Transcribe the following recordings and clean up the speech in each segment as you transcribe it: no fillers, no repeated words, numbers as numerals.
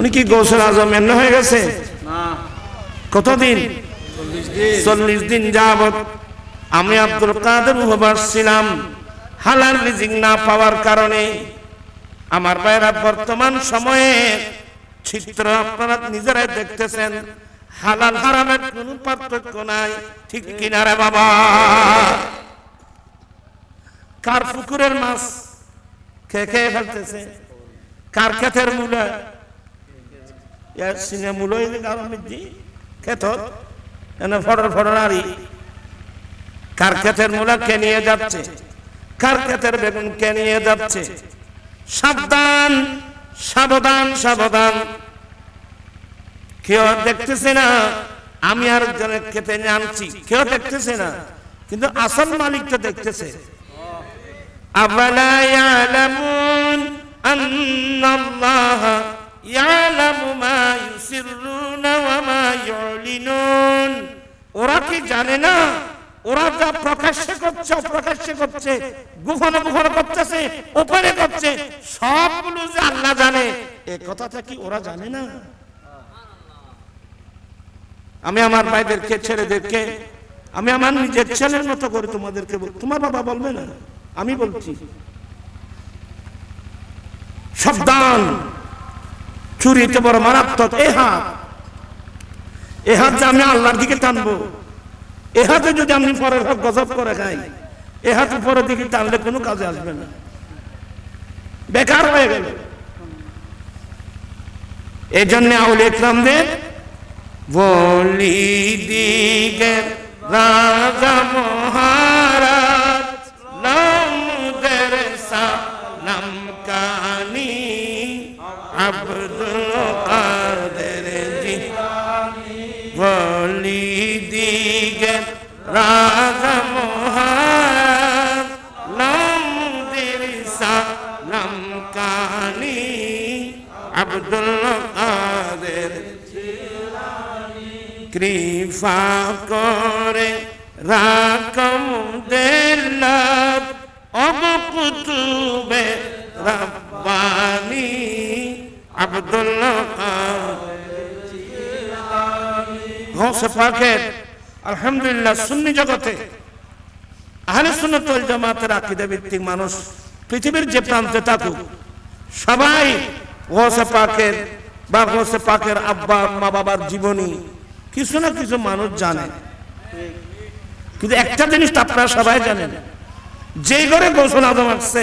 উনি কি গৌসুল আজম এমনি হয়ে গেছে? কতদিন? 40 দিন যাবত আমি আব্দুল কাদের উপবাস ছিলাম। হালাল রিজিক না পাওয়ার কারণে আমার ভাইরা বর্তমান সময়ে চিত্র আপনারা নিজেরাই দেখতেছেন, হালাল হারামের কোনো পার্থক্য নাই, ঠিক কিনা রে বাবা? কার পুকুরের মাছ খেয়ে ফেলতেছে, কার ক্ষেতের মূলা সিনে মূল ক্ষেত ফড়ারি, কার ক্ষেতের মূলা কে নিয়ে যাচ্ছে, কার ক্ষেতের বেগুন কে নিয়ে যাচ্ছে। সাবধান, সাবধান, সাবধান। কেউ দেখতেছে না আমি আর একজনের ক্ষেতে আনছি, কেউ দেখতেছে না, কিন্তু আসল মালিক তো দেখতেছে। আফালা ইয়ালামুন আন্নাল্লাহা ইয়ালামু মা ইউসিররুনা ওয়া মা ইউলিনুন। ওরা কি জানে না ওরা যা প্রকাশ্যে করছে, অপ্রকাশ্যে করছে, গোপনে গোপনে করতেছে, ওপরে করছে, সবগুলো যে আল্লাহ জানে, এই কথাটা কি ওরা জানে না? আমি আমার ভাইদেরকে, ছেলেদেরকে, আমি আমার নিজের ছেলের মতো করে তোমাদেরকে তোমার বাবা বলবে না, আমি বলছি সাবধান। চুরিতে বড় মারাত্মক এ হাত যে আমি আল্লাহর দিকে টানবো, এ হাতে যদি আমি পরের হক গজব করে খাই, এ হাতে পরের দিকে টানলে কোনো কাজে আসবে না, বেকার হয়ে গেল। এই জন্য আউলিয়া ইকরামদের বলি দিগের রাজা মহারাজ নামদের সালাম কানি আব্দুল কাদের জিলানী। বলি দিগের রাজা মহারাজ নামদের সালাম কানি আব্দুল কাদের কৃপা করে রাকম দেলাব অবকুতুবে রব্বানি আব্দুল্লাহ গৌসে পাকের আলহামদুলিল্লাহ সুন্নি জগতে আহলে সুন্নাত ওয়াল জামাতের আকীদা ভিত্তিক মানুষ পৃথিবীর যে প্রান্তে থাকুক সবাই গৌসে পাকের বা গৌসে পাকের আব্বা মা বাবার জীবনী কিছু না কিছু মানুষ জানে। কিন্তু একটা জিনিস আপনারা সবাই জানেন, যে ঘরে গৌসুল আজম আসছে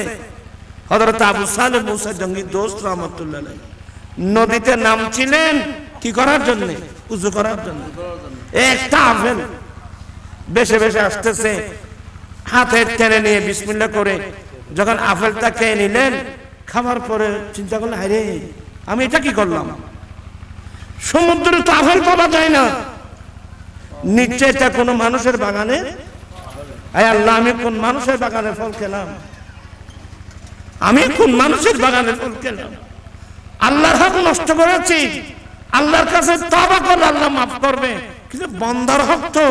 হযরত আবু সালেহ মুসা জঙ্গি দোস্ত রাহমাতুল্লাহ আলাইহি নদীতে নামছিলেন কি করার জন্য? উযু করার জন্য। একটা আপেল বেশে বেশে আসতেছে, হাতে টেনে নিয়ে বিসমিল্লাহ করে যখন আপেলটা খেয়ে নিলেন, খাবার পরে চিন্তা করলেন, আরে আমি এটা কি করলাম? সমুদ্রে তো আপেল পাওয়া যায় না, নিশ্চয়ই কোনো মানুষের বাগানে। আয় আল্লাহ, আমি কোন মানুষের বাগানে ফল খেলাম? আমি কোন মানুষের বাগানে ফল খেলাম? আল্লাহর হক নষ্ট করেছি, আল্লাহর কাছে তওবা করলে আল্লাহ মাফ করবে, কিন্তু বান্দার হক তো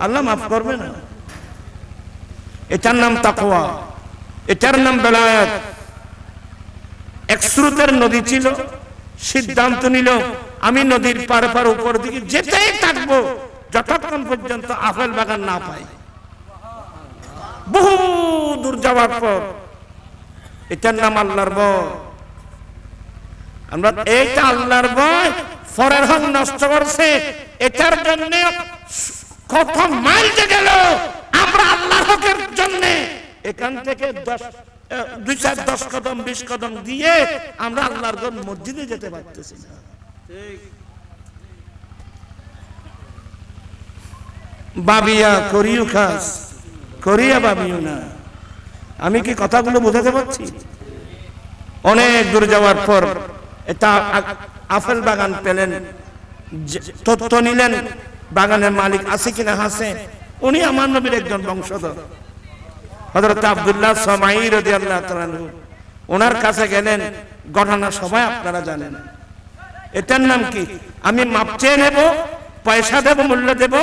আল্লাহ মাফ করবে না। এটার নাম তাকওয়া, এটার নাম বেলায়েত। এক স্রোতের নদী ছিল, সিদ্ধান্ত নিল আমি নদীর পারে পারে উপর দিকে যেতেই থাকবো যতক্ষণ পর্যন্ত আপেল বাগান না পাই। বহু দূর যাওয়ার পর এটার নাম আল্লাহর ভয়। আমরা এইটা আল্লাহর ভয়, পরের হক নষ্ট করছে, এটার জন্য কত মাইল গেল আমরা আল্লাহর হকের জন্য। এখান থেকে 2-10 কদম 20 কদম দিয়ে আমরা আল্লাহর ঘর মসজিদে যেতে পারতেছি না। বাবিয়া করিও খাস, করিয়া বাবিও না। আমি কি কথাগুলো বোঝাতে পারছি? অনেক দূর যাওয়ার পর এটা আপেল বাগান পেলেন, তথ্য নিলেন বাগানের মালিক আছে কিনা। হাসে, উনি আমার নবীর একজন বংশধর হযরত আব্দুল্লাহ সামাই রাদিয়াল্লাহু তাআলা আনহু। ওনার কাছে গেলেন, ঘটনা সবাই আপনারা জানেন। এটার নাম কি? আমি মাপ চেয়ে নেব, পয়সা দেব, মূল্য দেব,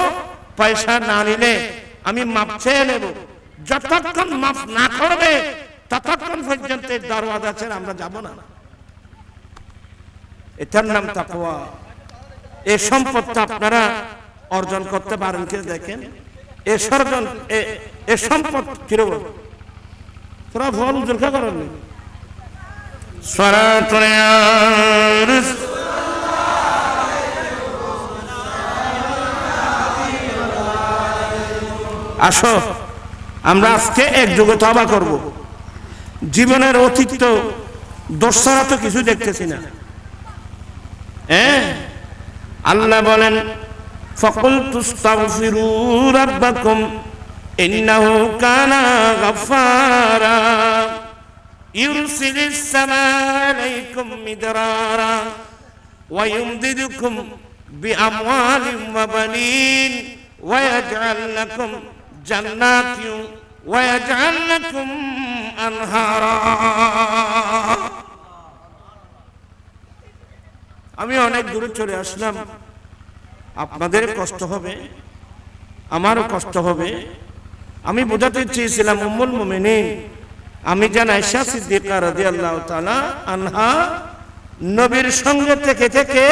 পয়সা না নিলে আমি মাপ চেয়ে নেব। যতক্ষণ মাফ না করবে ততক্ষণ পর্যন্ত দরওয়াজা ছেড়ে আমরা যাব না। এটার নাম তাকওয়া। এই সম্পদটা আপনারা অর্জন করতে পারেন কি দেখেন। এ সম্পদ কিরকম তোরা ভুল উজ্জ্বল করেন আসো আমরা আজকে একযোগে তওবা করব। জীবনের অতীত দোষরা তো কিছু দেখতেছি না। আল্লাহ বলেন ফাকুলতু আস্তাগফিরু রাব্বাকুম ইন্নাহু কানা গাফফারা ইউরসিলিস সামাআ আলাইকুম মিদরারা ওয়া ইউমদিদুকুম বিআমওয়ালিন ওয়া বানিন ওয়া ইয়াজআল লাকুম জান্নাতিন ওয়া ইয়াজআল লাকুম আনহারা। আমি অনেক দূরে চলে আসলাম, আপনাদের কষ্ট হবে, আমারও কষ্ট হবে। আমি বোঝাতে চেয়েছিলাম উম্মুল মুমিনিন আমি জান আয়েশা সিদ্দিকা রাদিয়াল্লাহু তাআলা আনহা নবীর সঙ্গে থেকে থেকে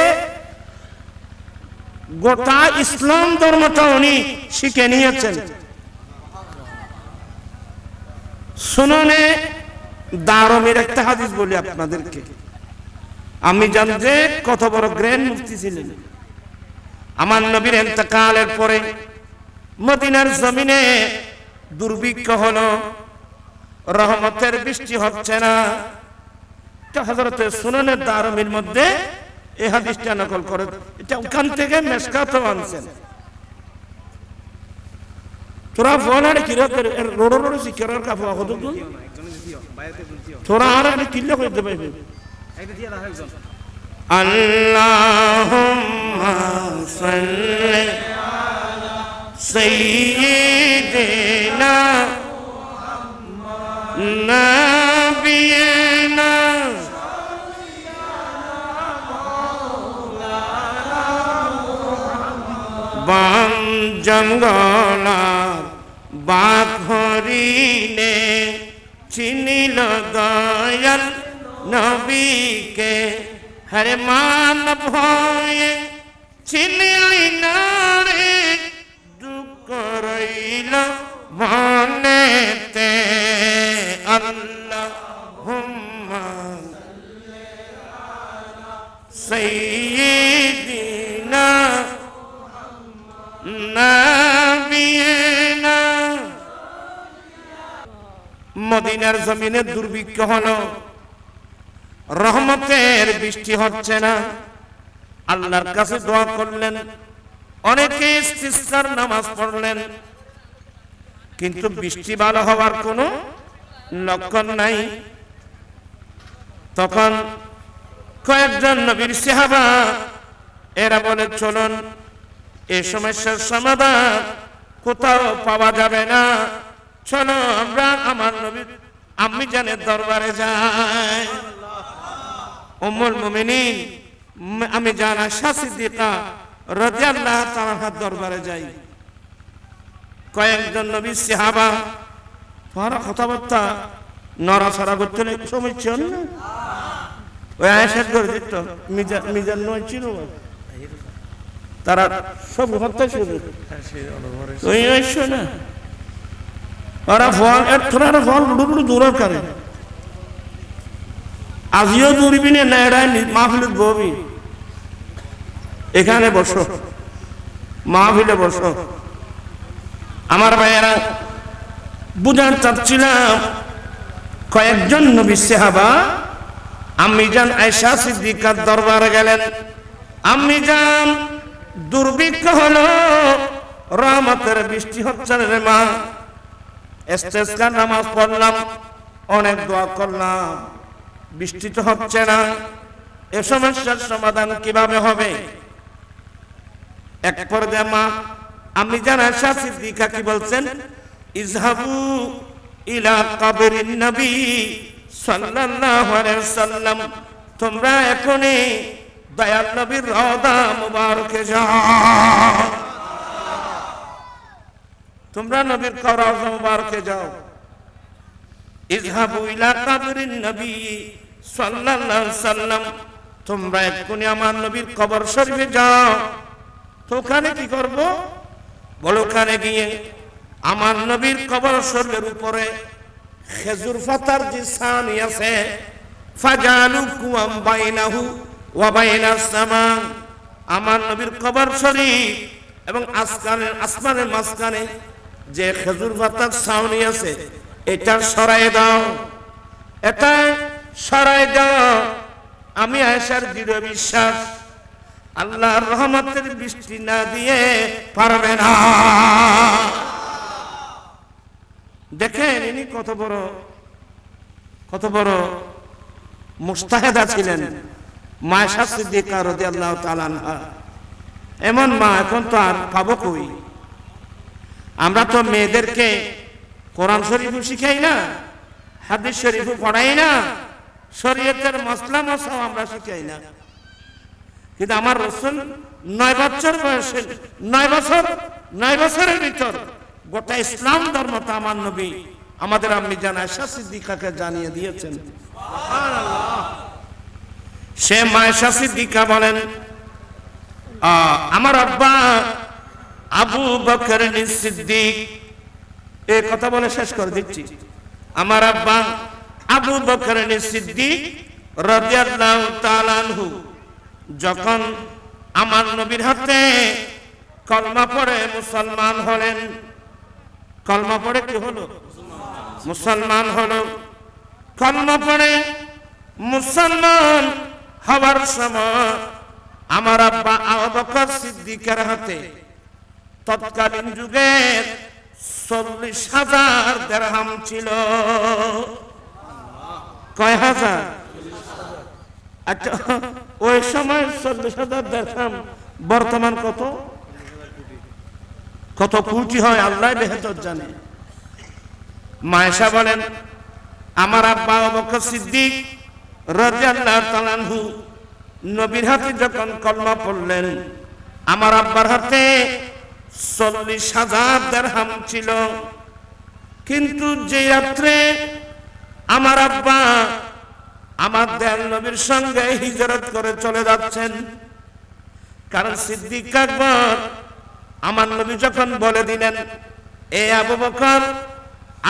গোটা ইসলাম ধর্মটা উনি শিখে নিয়েছেন। সুনানে দারমির একটা হাদিস বলি আপনাদেরকে। আমি জানি যে কত বড় গ্র্যান্ড মুফতি ছিলেন। আমার নবীর ইন্তেকালের পরে মদিনার জমিনে দুর্ভিক্ষ হলো, রহমতের বৃষ্টি হচ্ছে না। হযরতে সুনানে দারমির মধ্যে এই হাদিসটা নকল করে, এটা ওখান থেকে মেশকাতও আনছেন। তোরা ফোনার কিরকম রোড রোড শিকারের কাফা কত তোরা আর আমি কিল্লা করতে পাইবে। আল্লাহুম্মা সাল্লি আলা সাইয়্যিদিনা নাবিয়িনা বাম জঙ্গলার বাঘ হরিণে চিনিল দয়াল নবীকে, হরে মান ভয়ে চিনিলি না রে, দুঃখ রইল মনেতে। আল্লাহুম্মা সাইয়্যিদিনা নাবিয়িনা। মদিনার জমিনে দুর্ভিক্ষ হলো, রহমতের বৃষ্টি হচ্ছে না। আল্লাহর কাছে দোয়া করলেন, অনেকে ইস্তিসকার নামাজ পড়লেন, কিন্তু বৃষ্টি ভালো হওয়ার কোনো লক্ষণ নাই। তখন কয়েকজন নবীর সাহাবা এরা বলে চলুন এই সমস্যার সমাধান কোথাও পাওয়া যাবে না, চলো আমরা আমার নবীর আম্মি জানের দরবারে যাই। উম্মুল মুমিনিন আমি জান আয়েশা সিদ্দিকা রাদিয়াল্লাহু তাআলার দরবারে যাই। কয়েকজন নবীর সাহাবা পরে কথাবার্তা নড়াচড়া করতে সমস্যা না। ওই আয়েশা করে দিত মিজান নয় ছিল, তারা সব হত্যা শুরু ওই আইসো না। ওরা ফল এর ফল বুড়ো দূরের কারে আজিও দূরবি না এরা মাহফিলের ববি, এখানে বসো মাহফিলে বসো। আমার ভাইয়েরা বুঝার চাচ্ছিলাম, কয়েকজন নবী সাহাবা আম্মি জান আয়েশা সিদ্দিকার দরবারে গেলেন। আম্মি জান দুর্ভিক্ষ হলো, রহমতের বৃষ্টি হচ্ছে রে মা, ইস্তিসকার নামাজ পড়লাম, অনেক দোয়া করলাম, বৃষ্টি তো হচ্ছে না, এ সমস্যার সমাধান কিভাবে হবে? এক পর্যায়ে মা আম্মি জান আয়েশা সিদ্দিকা কি বলছেন, ইযহাবু ইলা কবরিন নবী সাল্লাল্লাহু আলাইহি ওয়াসাল্লাম, তোমরা এখনই দয়াল নবীর রওজা মুবারকে যাও, তোমরা নবীর রওজা মুবারকে যাও। ইযহাবু ইলা কবরিন নবী সাল্লাল্লাহু আলাইহি ওয়াসাল্লাম, তোমরা এক্ষুনি আমার নবীর কবর শরীফে যাও। তো ওখানে কি করব? বলো ওখানে গিয়ে আমার নবীর কবর শরীফের উপরে খেজুর পাতার যে ছাউনি আছে, ফাজালু কুয়াম বাইনাহু ওয়া বাইনাস সামা, আমার নবীর কবর শরীফ এবং আসমানের মাঝখানে যে খেজুর পাতার ছাউনি আছে এটা সরাই দাও, এটা সরাই দাও। আমি আয়েশার দৃঢ় বিশ্বাস আল্লাহর রহমতের বৃষ্টি না দিয়ে পারবে না। দেখেন ইনি কত বড় মুস্তাহেদা ছিলেন আয়েশা সিদ্দিকা রাদিয়াল্লাহু তাআলা আনহা। এমন মা এখন তো আর পাবো কই? আমরা তো মেয়েদেরকে কোরআন শরীফও শিখাই না, হাদিস শরীফও পড়াই না, শরীয়তের মাসলা মাসাও আমরা শিখাই না। কিন্তু আমার রাসূল 9 বছর বয়সে 9 বছরের ভিতর গোটা ইসলাম ধর্মটা আমার নবী আমাদের আম্মি জান আয়েশা সিদ্দিকাকে জানিয়ে দিয়েছেন। সুবহানাল্লাহ। সে আয়েশা সিদ্দিকা বলেন, আমার আব্বা আবু বকর সিদ্দিক, এই কথা বলে শেষ করে দিচ্ছি। আমার আব্বা আবু বকর সিদ্দিক রাদিয়াল্লাহু তাআলা আনহু যখন আমার নবীর হাতে কলমা পড়ে মুসলমান হলেন, কলমা পড়ে কি হলো? মুসলমান হলো। কলমা পড়ে মুসলমান হওয়ার সময় আমার আব্বা আবু বকর সিদ্দিকের হাতে তৎকালীন যুগের 40,000 দিরহাম ছিল। কয় হাজার? আচ্ছা, ওই সময় 40,000 দিরহাম বর্তমান কত কত কোটি হয় আল্লাহ বেহতর জানে। আয়েশা বলেন, আমার আব্বা আবু বকর সিদ্দিক রাদিয়াল্লাহু তাআলা আনহু নবীর হাতে যখন কলমা পড়লেন, আমার আব্বার হাতে 40,000 দিরহাম ছিল। কিন্তু যে রাত্রে আমার আব্বা আমার দয়াল নবীর সঙ্গে হিজরত করে চলে যাচ্ছেন, কারণ সিদ্দিক আকবর আমার নবী যখন বলে দিলেন, এ আবু বকর,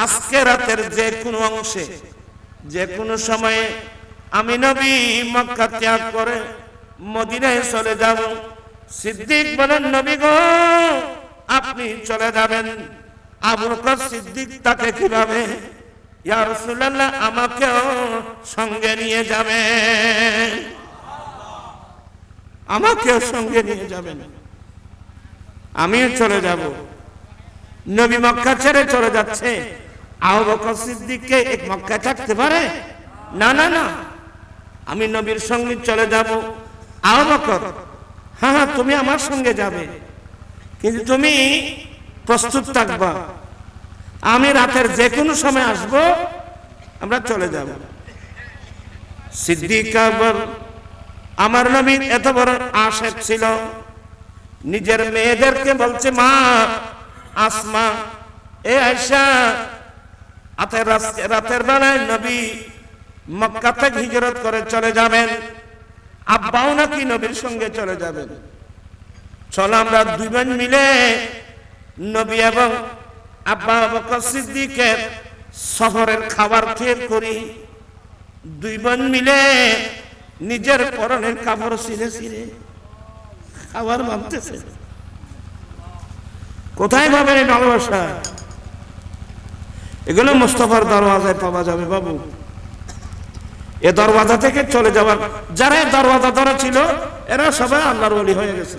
আজকে রাতের যে কোনো অংশে যে কোনো সময়ে আমি নবী মক্কা ত্যাগ করে মদিনায় চলে যাব। সিদ্দিক বলেন, নবী গো, আপনি চলে যাবেন। আবু বকর সিদ্দিক তাকে কিভাবে? ইয়া রাসূলুল্লাহ, আমাকেও সঙ্গে নিয়ে যাবেন, আমাকেও সঙ্গে নিয়ে যাবেন, আমিও চলে যাব। নবী মক্কা ছেড়ে চলে যাচ্ছে, আবু বকর সিদ্দিককে এক মক্কায় থাকতে পারে না? না না, আমি নবীর সঙ্গে চলে যাব। আবু বকর, হ্যাঁ তুমি আমার সঙ্গে যাবে, কিন্তু তুমি প্রস্তুত থাকবা, আমি রাতের যে কোনো সময় আসব, আমরা চলে যাব। সিদ্দিক আকবর আমার নবীর এত বড় আশিক ছিল, নিজের মেয়েদেরকে বলছে, মা আসমা, এ আয়েশা, রাতের বেলায় নবী মক্কা থেকে হিজরত করে চলে যাবেন, আব্বাও নাকি নবীর সঙ্গে চলে যাবেন। চলো আমরা দুই বোন মিলে নবী এবং আব্বা আবু বকর সিদ্দিকের শহরের খাবার খেয়ে করি। দুই বোন মিলে নিজের পরনের কাপড় ছিঁড়ে ছিঁড়ে খাবার ভাবতেছে। কোথায় পাবেন এই ভালোবাসা? এগুলো মুস্তাফার দরওয়াজায় পাওয়া যাবে বাবু। এ দরওয়াজা থেকে চলে যাওয়ার, যারা দরওয়াজা ধরা ছিল এরা সবাই আল্লাহর ওলি হয়ে গেছে।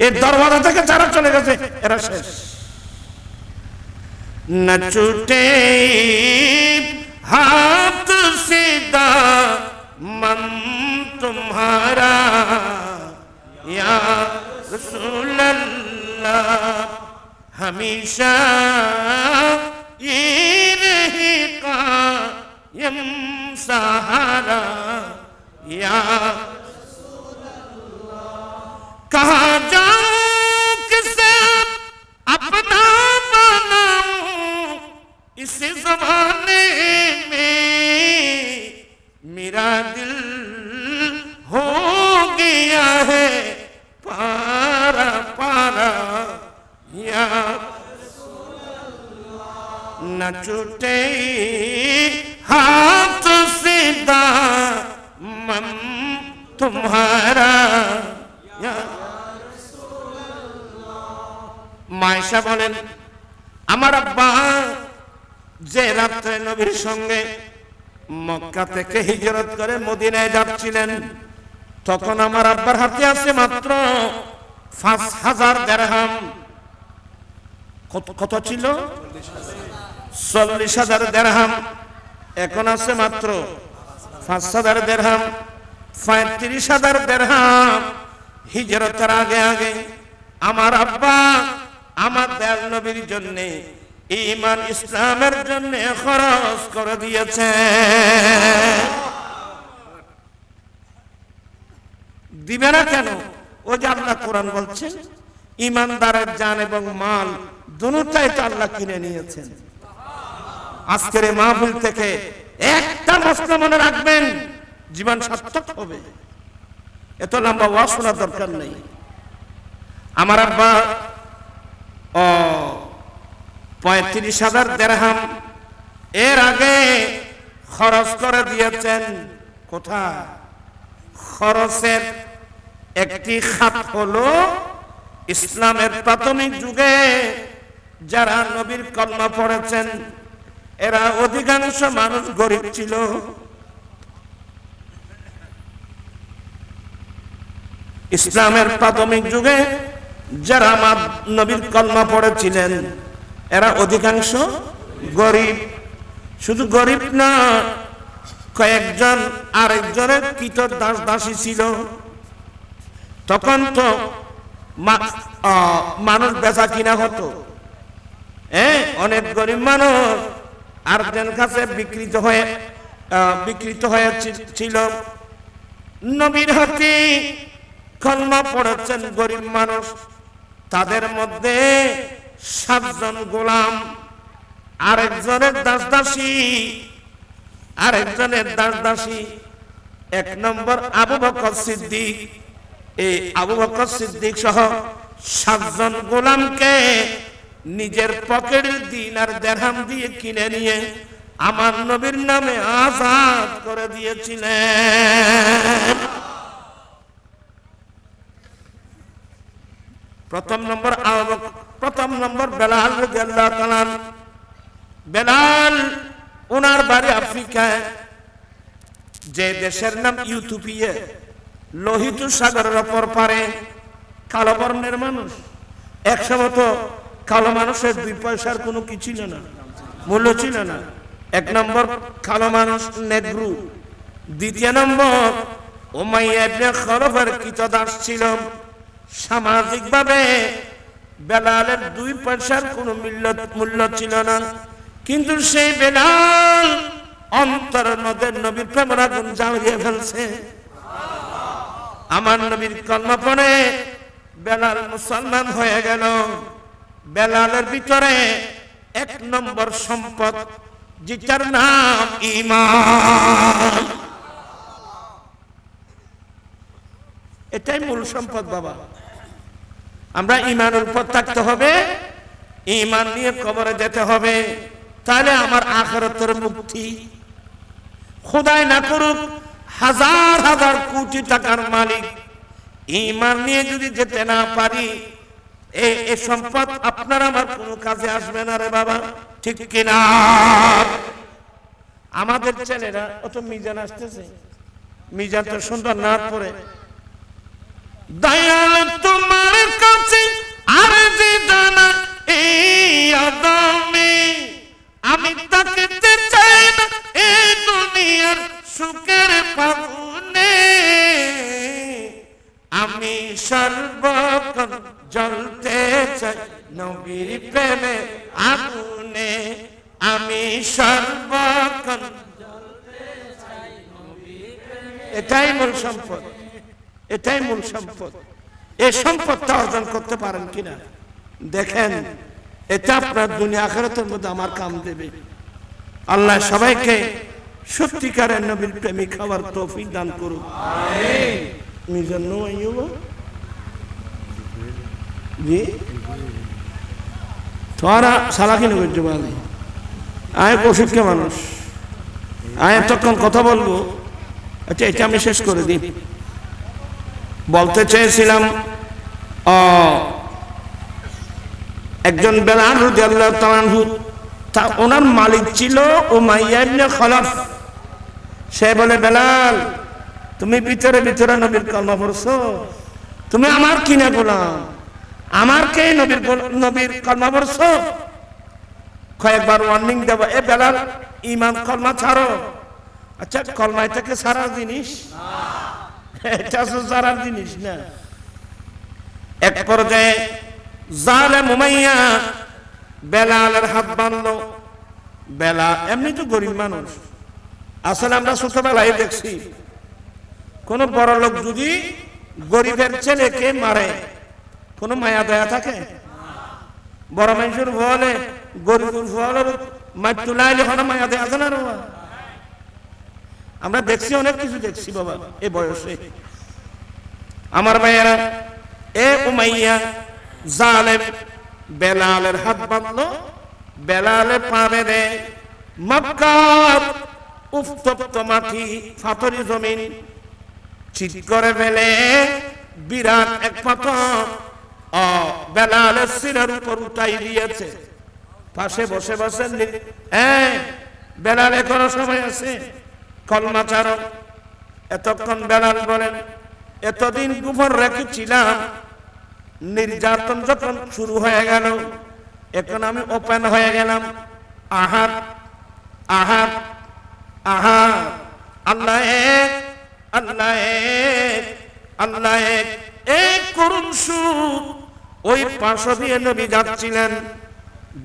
এই দরওয়াজা থেকে যারা চলে গেছে এরা শেষ। न छूटे हाथ से दामन तुम्हारा या रसूल अल्लाह, हमेशा ये रहे कायम सहारा या रसूल अल्लाह। कहा जाऊं किसे अपना इस ज़माने में, मेरा दिल न छूटे हाथ से दामन तुम्हारा। মায়েশা বলেন আমার আব্বা যে রাত্রে নবীর সঙ্গে মক্কা থেকে হিজরত করে মদিনায় যাচ্ছিলেন, তখন আমার আব্বার হাতে আছে মাত্র 5000 দিরহাম। কত ছিল? 40,000 দিরহাম। এখন আছে মাত্র 5000 দিরহাম। 35,000 দিরহাম হিজরতের আগে আগে আমার আব্বা আমার দয়াল নবীর জন্য, ঈমান ইসলামের জন্য খরচ করে দিয়েছে। দিবে না কেন? ও যে আল্লাহ কোরআন বলছেন ঈমানদারের জান এবং মাল দুটোই তো আল্লাহ কিনে নিয়েছেন। আজকের এই মাহফিল থেকে একটা মশলা মনে রাখবেন, জীবন সার্থক হবে। এত লম্বা ওয়াজ শোনার দরকার নেই। আমার আব্বা 35,000 দিরহাম এর আগে খরচ করে দিয়েছেন। কোথায়? খরচের একটি খাত হলো ইসলামের প্রাথমিক যুগে যারা নবীর কলমা পড়েছেন, এরা অধিকাংশ মানুষ গরিব ছিল। ইসলামের প্রাথমিক যুগে যারা আমার নবীর কলমা পড়েছিলেন এরা অধিকাংশ গরিব। শুধু গরিব না, কয়েকজন আরেকজনের কৃত দাস দাসী ছিল। তখন তো মানুষ বেচা কিনা হতো। অনেক গরিব মানুষ আরেকজন কাছে বিকৃত হয়েছিল। নবীর হাতে কলমা পড়েছেন গরিব মানুষ, তাদের মধ্যে 7 জন গোলাম, আরেকজনের দাস দাসী। 1 নম্বর আবু বকর সিদ্দিক। এই আবু বকর সিদ্দিক সহ 7 জন গোলামকে নিজের পকেটের দিনার দিরহাম দিয়ে কিনে নিয়ে আমার নবীর নামে আযাদ করে দিয়েছিলেন। প্রথম নম্বর বেলাল রাদিয়াল্লাহু তাআলা। বেলাল ওনার বাড়ি আফ্রিকায়, যে দেশের নাম ইউথোপিয়া, লোহিত সাগরের অপর পারে। কালো বর্ণের মানুষ। একসময় তো কালো মানুষের 2 পয়সার কোনো কি ছিল না, মূল্য ছিল না। 1 নম্বর কালো মানুষ নেগ্রু। 2 নম্বর উমাইয়া ইবনে খলফের কৃতদাস ছিল। সামাজিকভাবে বেলালের 2 পয়সার কোনো মূল্য ছিল না, কিন্তু সেই বেলাল অন্তরের মধ্যে নবীর প্রেমের আগুন জ্বালিয়ে ফেলছে। আমার নবীর কলমা পড়ে বেলাল মুসলমান হয়ে গেল। বেলালের ভিতরে 1 নম্বর সম্পদ, যেটার নাম ঈমান। এটাই মূল সম্পদ বাবা। আমরা ঈমানের উপর থাকতে হবে, ঈমান নিয়ে কবরে যেতে হবে, তাহলে আমার আখিরাতের মুক্তি। খোদাই না করুক হাজার হাজার কোটি টাকার মালিক, ঈমান নিয়ে যদি যেতে না পারি, এই সম্পদ আপনার আমার কোনো কাজে আসবে না রে বাবা, ঠিক কিনা? আমাদের ছেলেরা অত মিজান আসতেছে, মিজান তো সুন্দর নাচ পড়ে। দয়াল তোমার কাছে আরজি জানা এই আদমে, আমি তাকতে চাই না এই দুনিয়ার সুখের ফাগুনে, আমি সর্বক্ষণ জ্বলতে চাই নবীর প্রেমে আগুনে, আমি সর্বক্ষণ জ্বলতে চাই নবীর প্রেমে। এটাই মূল সম্পদ, এটাই মূল সম্পদ। এই সম্পদটা অর্জন করতে পারেন কিনা দেখেন, এটা আপনার দুনিয়া আখিরাতের মধ্যে আমার কাম দেবে। আল্লাহ সবাইকে সত্যিকারের নবীর প্রেমিক হওয়ার তৌফিক দান করুক। আমিন। মিজান নো আইয়ুবা জি তোরা সালাকি নবীর জবানি আয় প্রশিক্ষা মানুষ, আয় এতক্ষণ কথা বলবো। আচ্ছা, এটা আমি শেষ করে দিই। বলতে চেয়েছিলাম একজন বেলাল রাদিয়াল্লাহু তাআলা আনহু, তা ওনার মালিক ছিল উমাইয়া ইবনে খলফ। সে বলে, বেলাল তুমি ভিতরে ভিতরে নবীর কলমা পড়ছো, তুমি আমার কিনা গোলাম, আমার কে নবীর কলমা পড়ছো? কয়েকবার ওয়ার্নিং দেব, এ বেলাল ঈমান কলমা ছাড়ো। আচ্ছা, কলমা এটাকে ছাড়ার জিনিস? এটা তো ছাড়ার জিনিস না। এক পর্যায়ে জালেম উমাইয়া বেলালের হাত বাঁধলো। বেলাল এমনি তো গরিব মানুষ, আসলে আমরা ছোটবেলায় দেখছি কোন বড় লোক যদি গরিবের ছেলেকে মারে কোন মায়া দয়া থাকে? বড় মানুষের ভলে গরিবের ভলে মাতুলাইলে কোনো মায়া দয়া আছে না? আমরা দেখছি, অনেক কিছু দেখছি বাবা এই বয়সে। আমার ভাইয়েরা, এ উমাইয়া জালেম বেলালের হাত বাঁধলো। বেলালে পা বেঁধে মক্কার উত্তপ্ত মাটি, পাথরি জমিন চিৎ করে ফেলে বিরাট এক পাথর বেলালের শিরের উপর উঠাই দিয়েছে। পাশে বসে বসে, বেলাল এখনো সময় আছে, কলমা ছাড়ো। এতক্ষণ বেলাল বলেন, এতদিন গোপন রেখেছিলাম, নির্যাতন যখন শুরু হয়ে গেল, এখন আমি ওপেন হয়ে গেলাম। আহার আহার আহার, আল্লাহ এক, আল্লাহ এক, আল্লাহ এক। এই করুণ সুর, ওই পাশ দিয়ে নবী যাচ্ছিলেন,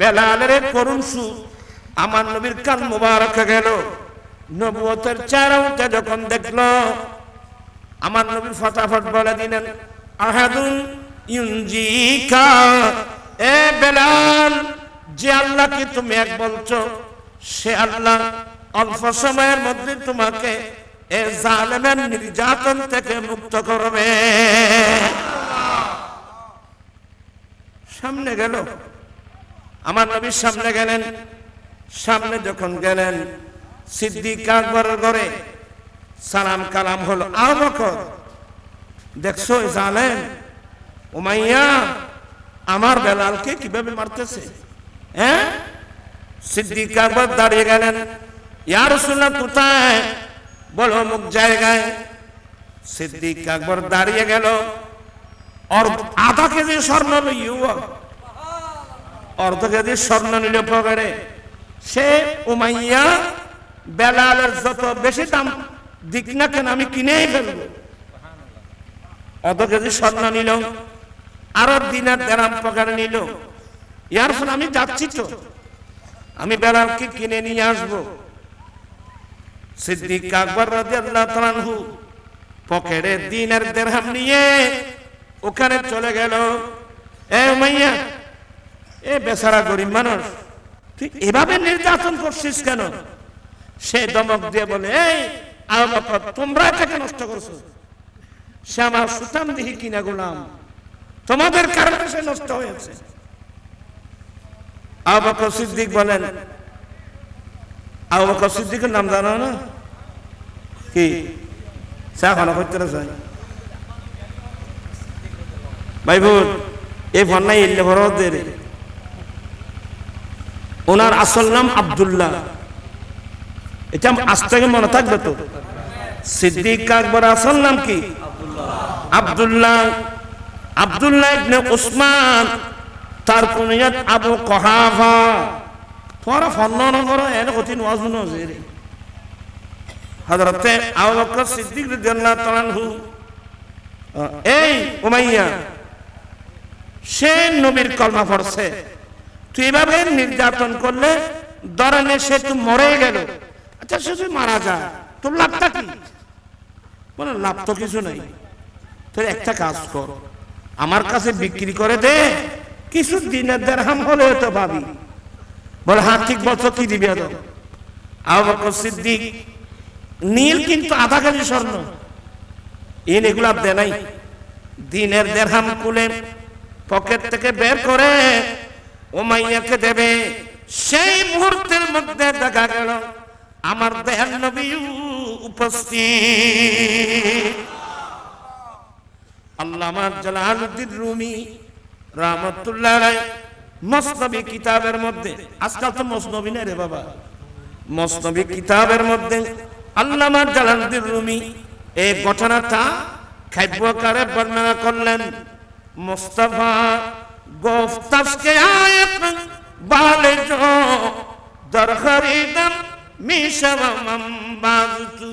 বেলালের করুণ সুর আমার নবীর কান মুবারক গেল। নবুয়তের চেহারা উঠে যখন দেখলো, আমার নবী ফটাফট বলে দিলেন, আহাদুন ইউনজিকা, এ বেলাল, যে আল্লাহকে তুমি এক বলছো, সে আল্লাহ অল্প সময়ের মধ্যে তোমাকে এ জালেমের নির্যাতন থেকে মুক্ত করবে। সামনে গেল, আমার নবীর সামনে গেলেন। সামনে যখন গেলেন, সিদ্দিক আকবরের ঘরে সালাম কালাম হলো। আবু বকর, দেখছো জালেম উমাইয়া আমার বেলালকে কিভাবে মারতেছে? হ্যাঁ? সিদ্দিক আকবর দাঁড়িয়ে গেলেন, ইয়া রাসূলুল্লাহ কোথায়? বলো অমুক জায়গায়। সিদ্দিক আকবর দাঁড়িয়ে গেল, আর আধা কেজি স্বর্ণ অর্ধ কেজি স্বর্ণ নিল পকেটে। সে উমাইয়া বেলালের যত বেশি দাম দিক না কেন আমি কিনেই ফেলবো। অর্ধ কেজি স্বর্ণ নিল, আরো দিনার দেরাম পকেটে নিল। ইয়ার ফলে আমি যাচ্ছি তো, আমি বেলালকে কিনে নিয়ে আসবো। সিদ্দিক আকবর রাদিয়াল্লাহু তাআলা আনহু পকেটে দিনার দেরহাম নিয়ে ওখানে চলে গেল। এ উমাইয়া, এ বেচারা গরিব মানুষ, তুই এভাবে নির্যাতন করছিস কেন? সে ধমক দিয়ে বলে, এই আবু বকর, তোমরা এটাকে নষ্ট করছো, সে আমার সুতাম দিহি কিনা গোলাম, তোমাদের কারণে সে নষ্ট হয়েছে। আবু বকর সিদ্দিক বলেন, আবু বকর সিদ্দিকের নাম জানো না? কি চা খানা করতে চাই ভাই বোন, এই ফন্নাই এলে ভরদের। ওনার আসল নাম আব্দুল্লাহ, এটা আজ থেকে মনে থাকবে তো। সিদ্দিক আকবর আসল নাম কি? আব্দুল্লাহ। আব্দুল্লাহ ইবনে উসমান, তার কুনিয়াত আবু কুহাফা। তোরা ফন্নন করো এর কঠিন ওয়াজ নজরে হযরতে আবু বকর সিদ্দিক রাদিয়াল্লাহু তাআলা আনহু। এই উমাইয়া, সে নবীর কলমা পড়ছে, তুই এভাবে নির্যাতন করলে ধরেন সে তো মরে গেল। আচ্ছা, সে যদি মারা যায় তোর লাভটা কি? বলে, লাভ তো কিছু নাই, তোর একটা কাজ কর, আমার কাছে বিক্রি করে দে, কিছু দিনের দেরহাম হলে তো পাবি। বলে, হ্যাঁ ঠিক বলছো, কি দিবি? আবু বকর সিদ্দিক নীল কিন্তু আধা কেজি স্বর্ণ এগুলা দে নাই, দিনের দেরহাম খুলে পকেট থেকে বের করে উমাইয়াকে দেবে। সেই মুহূর্তের মধ্যে দেখা গেল আমার দয়াল নবী উপস্থিত। আল্লামা জালালউদ্দিন রুমি রাহমাতুল্লাহ আলাইহি মসনবী কিতাবের মধ্যে, আজকাল তো মসনবী না রে বাবা, মসনবী কিতাবের মধ্যে আল্লামা জালালউদ্দিন রুমি এই ঘটনাটা কাব্যকারে বর্ণনা করলেন। মুস্তাফা গফতাসকে আয়াত বালে জো দর খরিদম মিশাম বাজতু।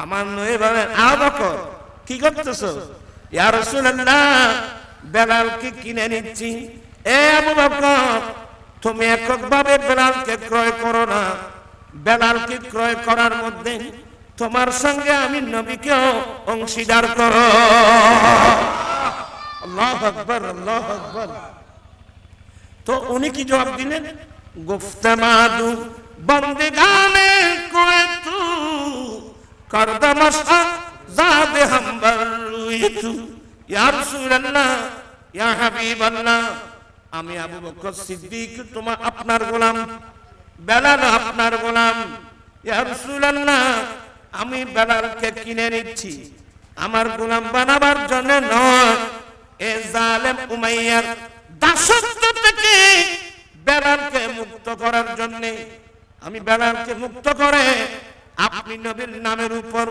আমার নয় বলেন, আবু বকর কি করতেছ? ইয়া রাসূলুল্লাহ, বেলালকে কিনে নিচ্ছি। এ আবু বকর, তুমি এককভাবে বেলালকে ক্রয় করো না, বেলালকে ক্রয় করার মধ্যে তোমার সঙ্গে আমি নবীকেও অংশীদার করো। আল্লাহু আকবার, আল্লাহু আকবার। তো উনি কি জবাব দিলেন? গুফতামাদু বন্দেগানে কোয়ে তু করদমশা জাদে হামবার রুইতু। ইয়া রাসূলুল্লাহ, ইয়া হাবিবাল্লাহ, আমি আবু বকর সিদ্দিক তোমার আপনার গোলাম, বেলাল আপনার গোলাম। ইয়া রাসূলুল্লাহ, আমি বেলালকে কিনে নিচ্ছি আমার গোলাম বানাবার জন্য নয়, এ জালেম উমাইয়ার দাসত্ব থেকে বেলালকে মুক্ত করার জন্য। আমি বেলালকে মুক্ত করে আপনি নবীর নামের উপর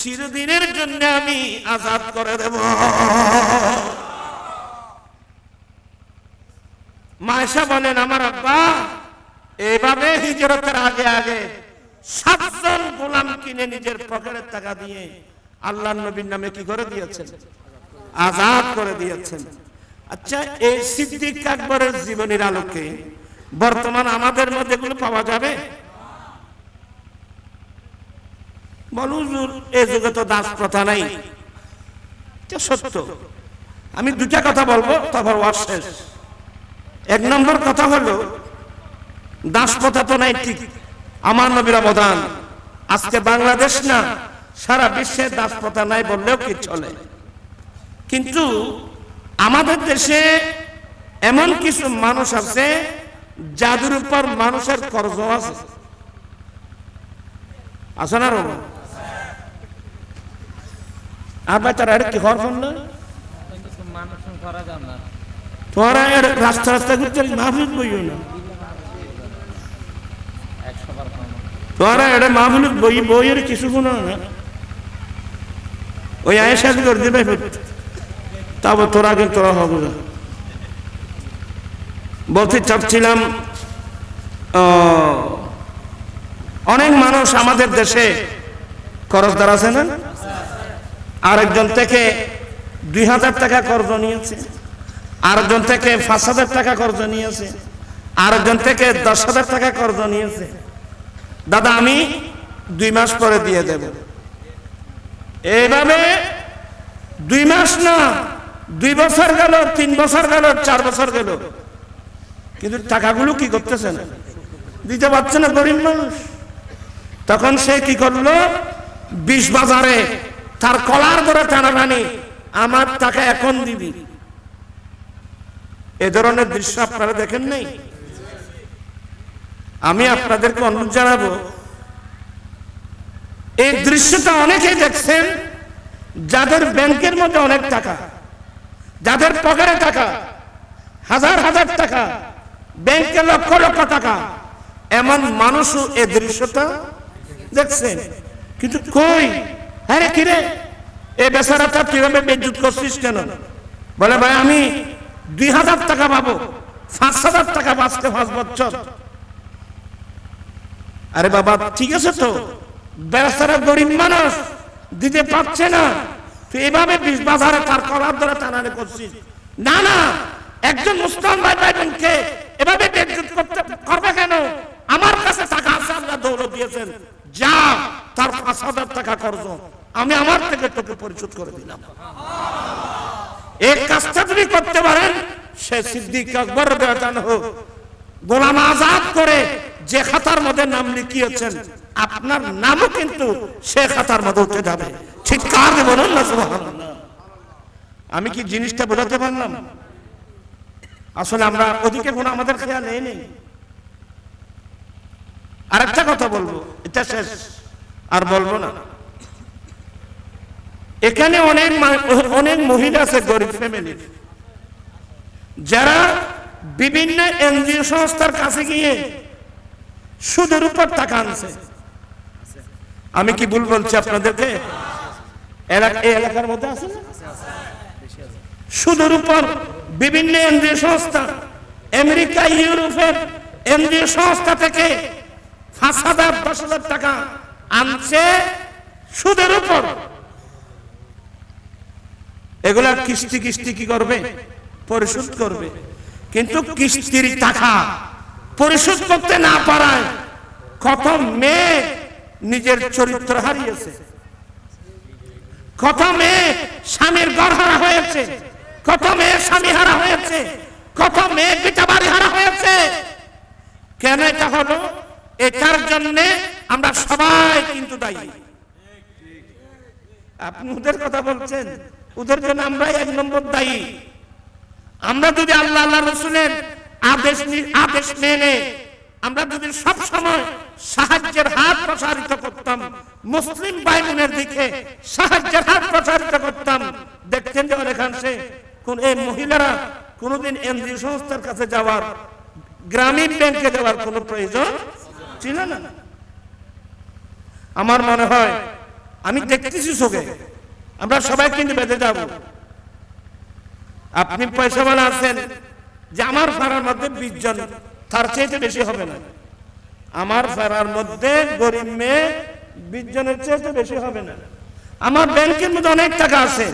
চিরদিনের জন্য আমি আজাদ করে দেব। মায়েশা বলেন, আমার আব্বা এভাবে হিজরতের আগে আগে 7 জন গোলাম কিনে নিজের পকেটের টাকা দিয়ে আল্লাহর নবীর নামে কি করে দিয়েছেন? আজাদ করে দিয়েছেন। আচ্ছা, এই সিদ্দিক আকবরের জীবনের আলোকে বর্তমান আমাদের মধ্যে এগুলো পাওয়া যাবে? বলুন, এই যুগে তো দাস প্রথা নাই। সত্য। আমি দুটা কথা বলবো, তারপর ওয়াজ শেষ। 1 নম্বর কথা হলো, দাস প্রথা তো নাই ঠিক, আমার নবীর অবদান। আজকে বাংলাদেশ না, সারা বিশ্বে দাস প্রথা নাই বললেও কি চলে। কিন্তু আমাদের দেশে এমন কিছু মানুষ আছে যাদের উপর মানুষের কর্জ আছে। আছে না রোমান? আর ভাই তারা কি হওয়ার ফোন না, তোরা রাস্তা রাস্তা ঘুরতে মাহফিল বইও না, তোরা এটা মাহফিল বই বইয়ের কিছু গুণ না, ওই আয়েশা করে দিবে। তারপর তোরা কিন্তু তোরা হবে না। বলতে চাচ্ছিলাম, অনেক মানুষ আমাদের দেশে কর্জদার আছে না, আরেকজন থেকে 2000 টাকা কর্জ নিয়েছে, আরেকজন থেকে 5000 টাকা কর্জ নিয়েছে, আরেকজন থেকে 10,000 টাকা কর্জ নিয়েছে। দাদা আমি 2 মাস পরে দিয়ে দেব। এইভাবে 2 মাস না, 2 বছর গেল, 3 বছর গেল, 4 বছর গেল, কিন্তু টাকাগুলো কি করতেছে না, দিতে পারছে না গরিব মানুষ। তখন সে কি করলো, 20 বাজারে তার কলার ধরে টানাটানি, আমার টাকা এখন দিবি। এ ধরনের দৃশ্য আপনারা দেখেন নাই? আমি আপনাদেরকে অনুরোধ জানাবো, এই দৃশ্যটা অনেকেই দেখছেন যাদের ব্যাংকের মধ্যে অনেক টাকা, যাদের পকেটে টাকা, হাজার হাজার টাকা, ব্যাংকে লক্ষ লক্ষ টাকা, এমন মানুষও এই দৃশ্যটা দেখছেন। কিন্তু কই, আরে কিরে এই বেচারাটা কিভাবে বিদ্যুৎ করছিস কেন? বলে ভাই আমি 2000 টাকা পাবো, 5000 টাকা বাঁচতে 5 বছর। আরে বাবা ঠিক আছে তো, বেচারা গরিব মানুষ দিতে পারছে না, তুই এভাবে 20 বাজারে তার কলার ধরে টানানি করছিস। না না, একজন মুসলমান ভাই ভাইকে এভাবে বিদ্যুৎ করবে কেন? আমার কাছে টাকা আছে, আল্লাহ দৌলত দিয়েছেন, যা তার 5000 টাকা কর্জ আমি আমার থেকে তোকে পরিশোধ করে দিলাম। এই কাজটা যদি করতে পারেন, সে সিদ্দিক আকবর রাদিয়াল্লাহু আনহু গোলাম আজাদ করে যে খাতার মধ্যে নাম লিখিয়েছেন, আপনার নামও কিন্তু সে খাতার মধ্যে উঠে যাবে। ঠিক কার বলুন না সুবহানাল্লাহ। আমি কি জিনিসটা বোঝাতে পারলাম? আসলে আমরা ওদিকে কোনো আমাদের খেয়াল নেই। আরেকটা কথা বলবো, এটা শেষ, আর বলবো না। এখানে অনেক মহিলা আছে গরিব ফ্যামিলির, যারা বিভিন্ন এনজিও সংস্থার কাছে গিয়ে সুদের উপর টাকা আনছে। আমি কি ভুল বলছি আপনাদেরকে? এই এলাকার মধ্যে আছে না? সুদের উপর বিভিন্ন এনজিও সংস্থা, আমেরিকা ইউরোপের এনজিও সংস্থা থেকে 5,000-10,000 টাকা আনছে সুদের উপর। এগুলা কিস্তি কিস্তি কি করবে? পরিশোধ করবে। কিন্তু কিস্তির টাকা পরিশোধ করতে না পারায় কত মেয়ে নিজের চরিত্র হারিয়েছে, কত মেয়ে স্বামীর ঘর হারা হয়েছে, কত মেয়ে স্বামী হারা হয়েছে, কত মেয়ে পিতা বাড়ি হারা হয়েছে। কেন এটা হলো? এটার জন্য আমরা সবাই কিন্তু দায়ী। আপনি ওদের কথা বলছেন, ওদের জন্য আমরা 1 নম্বর দায়ী। আমরা যদি আল্লাহ রাসূলের আদেশ মেনে আমরা যদি সব সময় সাহায্যের হাত প্রসারিত করতাম, মুসলিম ভাই বোনের দিকে সাহায্যের হাত প্রসারিত করতাম, দেখতেন যে অনেকাংশে কোন এই মহিলারা কোনোদিন এনজিও সংস্থার কাছে যাওয়ার, গ্রামীণ ব্যাংকে যাওয়ার কোনো প্রয়োজন ছিল না। আমার মনে হয়, আমি দেখতেছি চোখে, আমরা সবাই কিন্তু বেঁধে যাব। আপনি পয়সাওয়ালা আছেন যে আমার ফাড়ার মধ্যে 20 জন, তার চেয়ে বেশি হবে না। আমার ফাড়ার মধ্যে গরিব মেয়ে 20 জনের চেয়ে বেশি হবে না। আমার ব্যাংকের মধ্যে অনেক টাকা আছে,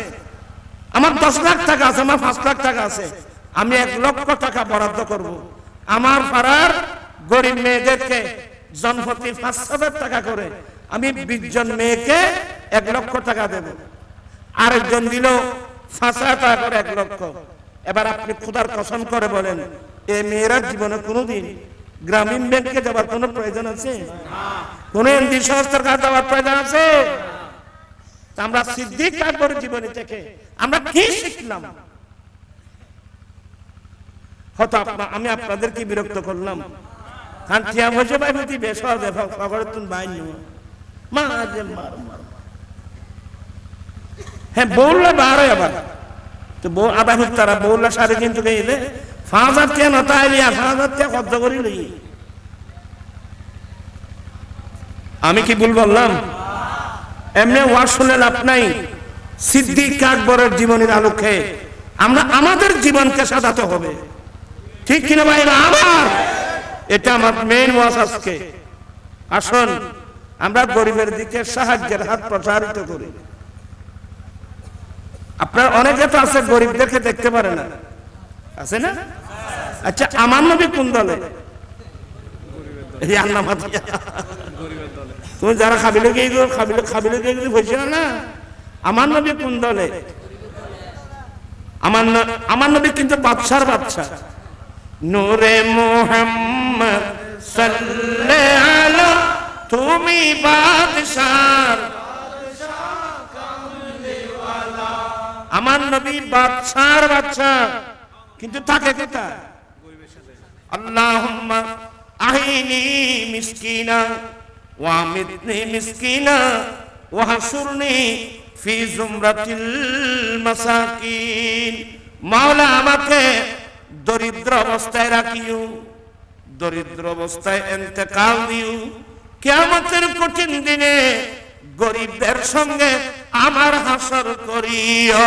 আমার 10 লাখ টাকা আছে, আমার 5 লাখ টাকা আছে, আমি 1 লক্ষ টাকা বরাদ্দ করব। আমার ফাড়ার গরিব মেয়েদেরকে জনপ্রতি 5,000 টাকা করে আমি 20 জন মেয়েকে 1 লক্ষ টাকা দেব। আরেকজন দিল 5,000 টাকা করে 1 লক্ষ। এবার আপনি খোদার কসম করে বলেন, এই মেয়েরা জীবনে কোনোদিন গ্রামীণ ব্যাংকে যাওয়ার কোনো প্রয়োজন আছে? কোন এনজিও সংস্থার কাছে যাওয়ার প্রয়োজন আছে? আমরা সিদ্দিক আকবরের জীবনী থেকে আমরা কি শিখলাম? হয়তো আমি আপনাদেরকে বিরক্ত করলাম, কারণ টিয়া বসে ভাই প্রতি বেশ হবে খবরের তুমি বাইন হ্যাঁ বললে বার হয়। আবার তো বউ আধা ফুট তারা বললে সাড়ে কিন্তু গেলে 5,000 টাকা নতা আইলি আর 5,000 টাকা খরচ করি লই। আমি কি ভুল বললাম? এমনি ওয়াজ শুনে লাভ নাই। সিদ্দিক আকবরের জীবনের আলোকে আমরা আমাদের জীবনকে সাজাতে হবে, ঠিক কিনা ভাই? আমার এটা আমার মেইন ওয়াজ আজকে। আসুন আমরা গরিবের দিকে সাহায্যের হাত প্রসারিত করি। আপনার অনেকে তো আছে গরিবদেরকে দেখতে পারে না, আছে না? আচ্ছা, আমার নবী কোন দলে? তুমি যারা খাবিলে গিয়ে খাবিলে বলছো না, আমার নবী কোন দলে? আমার নবী কিন্তু বাদশার বাদশা। নূরে মুহাম্মদ সাল্লাল্লাহু আলাইহি, তুমি বাদশার, আমার নবী বাদশার বাদশা, কিন্তু থাকে কোথায়? আল্লাহুম্মা আহিনি মিসকিনা ওয়া আমিতনি মিসকিনা ওয়া হাসুরনি ফি জুমরাতিল মাসাকিন। মাওলা আমাকে দরিদ্র অবস্থায় রাখিও, দরিদ্র অবস্থায় ইন্তেকাল দিও, কিয়ামতের কঠিন দিনে গরিবদের সঙ্গে আমার হাসর করিও।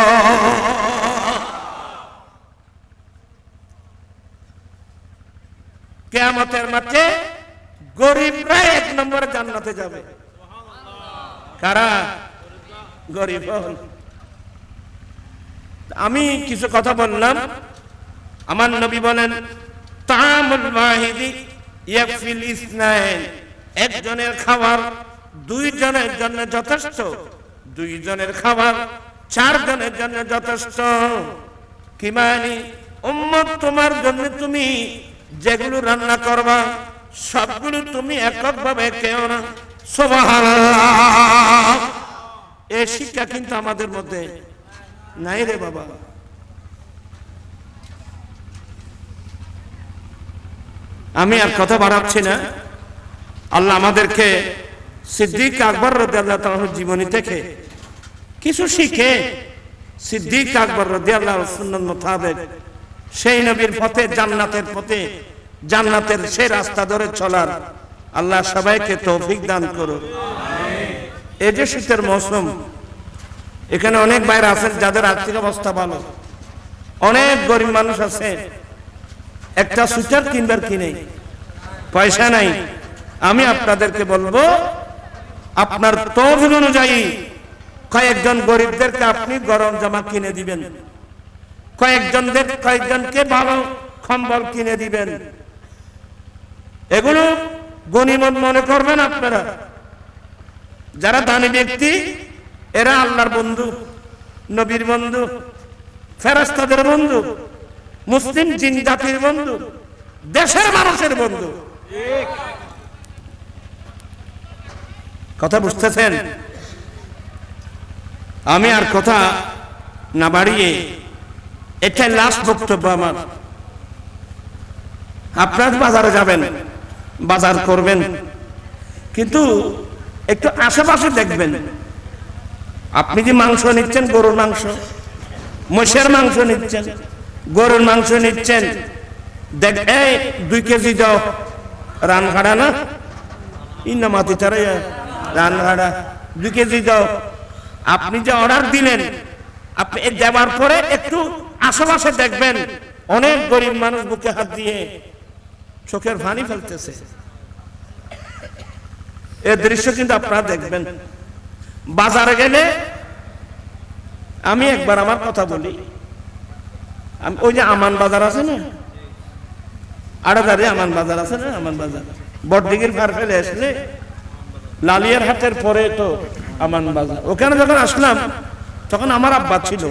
কিয়ামতের মাঠে গরিবরা 1 নম্বরে জান্নাতে যাবে। কারা? গরিব। আমি কিছু কথা বললাম, আমার নবী বলেন তাআমুল ওয়াহিদি ইয়াকফিল ইসনাইন, একজনের খাবার 2 জনের জন্য যথেষ্ট, 2 জনের খাবার 4 জনের জন্য যথেষ্ট। কি মানে? উম্মত তোমার জন্য তুমি যেগুলো রান্না করবা সবগুলো তুমি এককভাবে খেও না। সুবহানাল্লাহ। এই শিক্ষা কিন্তু আমাদের মধ্যে নাই রে বাবা। আমি আর কথা বাড়াচ্ছি না, আল্লাহ আমাদেরকে সিদ্দিক আকবর রাদিয়াল্লাহু তাআলার জীবনী থেকে কিছু শিখে সিদ্দিক আকবর রাদিয়াল্লাহু সুন্নাত মোতাবেক সেই নবীর পথে, জান্নাতের পথে, জান্নাতের সেই রাস্তা ধরে চলার আল্লাহ সবাইকে তৌফিক দান করুন। এই যে শীতের মৌসুম, এখানে অনেক বাইরে আছেন যাদের আর্থিক অবস্থা ভালো, অনেক গরিব মানুষ আছে একটা সুইটার কিনবার কিনে পয়সা নাই। আমি আপনাদেরকে বলবো, আপনার তৌফিক অনুযায়ী কয়েকজন গরিবদেরকে আপনি গরম জামা কিনে দিবেন, কয়েকজনকে ভালো কম্বল কিনে দিবেন। এগুলো গনিমত মনে করবেন আপনারা। যারা দানি ব্যক্তি এরা আল্লাহর বন্ধু, নবীর বন্ধু, ফেরেশতাদের বন্ধু, মুসলিম জিন জাতির বন্ধু, দেশের মানুষের বন্ধু। কথা বুঝতেছেন? আমি আর কথা না বাড়িয়ে এটাই লাস্ট বক্তব্য আমার। আপনার বাজারে যাবেন, বাজার করবেন, কিন্তু একটু আশেপাশে দেখবেন। আপনি যে মাংস নিচ্ছেন, গরুর মাংস, মহিষের মাংস নিচ্ছেন, গরুর মাংস নিচ্ছেন, দেখ এই 2 কেজি দাও, রানঘাড়া না ইন্না মাতি তারা রানঘাড়া 2 কেজি দাও। আপনি যে অর্ডার দিলেন, আপনি দেওয়ার পরে একটু আশেপাশে দেখবেন, অনেক গরিব মানুষ বুকে হাত দিয়ে চোখের পানি ফেলতেছে। এই দৃশ্য কিন্তু আপনারা দেখবেন। বাজারে গেলে আমি একবার আমার কথা বলি, আমি ওই যে আমান বাজার আছে না, আড়াদারে আমান বাজার আছে না, আমান বাজার বড়দিঘির পার ফেলে আসলে লালিয়ার হাটের পরে তো আমান বাজার। ওখানে যখন আসলাম তখন আমার আব্বা ছিল।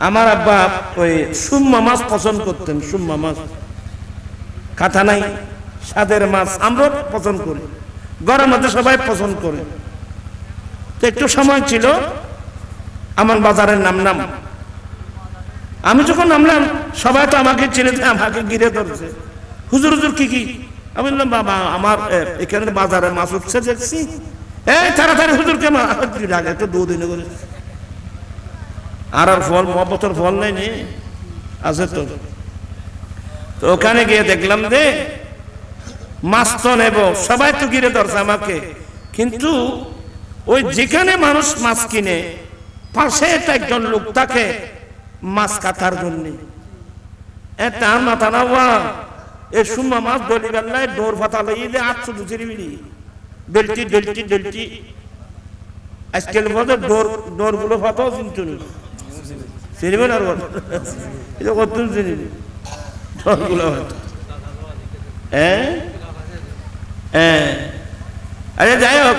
আমার আব্বা ওই সুম্মা মাছ পছন্দ করতেন, সুম্মা মাছ, কাঁথা নাই, স্বাদের মাছ আমরা পছন্দ করি, গরমের মধ্যে সবাই পছন্দ করে। তো একটু সময় ছিল, আমার বাজারের নাম আমি যখন নামলাম সবাই তো আমাকে চিনে, আমাকে ঘিরে ধরছে, হুজুর হুজুর কি। আমি বললাম বাবা আমার এখানে বাজারে মাছ উঠছে দেখছি, এই তাড়াতাড়ি হুজুরকে আগে একটু 2 দিনে করে। আর ফল মহব্বতের ফল নেই আছে তো। তো ওখানে গিয়ে দেখলাম যে মাছ তো নেব, সবাই তো ঘিরে ধরছে আমাকে, কিন্তু ওই যেখানে মানুষ মাছ কিনে পাশে একজন লোক থাকে মাছ কাটার জন্য। তার মাথা না এই সুম্মা মাছ বলি বেলায় ডোর ফাতা লইলে 800 দুচিরি বেলটি ডেলটি ডেলটি আজকাল বলতে ডোর গুলো ফাতাও চিন্তু চিনিবেন আর এটা কত চিনিবি ডোর গুলো ফাতা। আরে যাই হোক,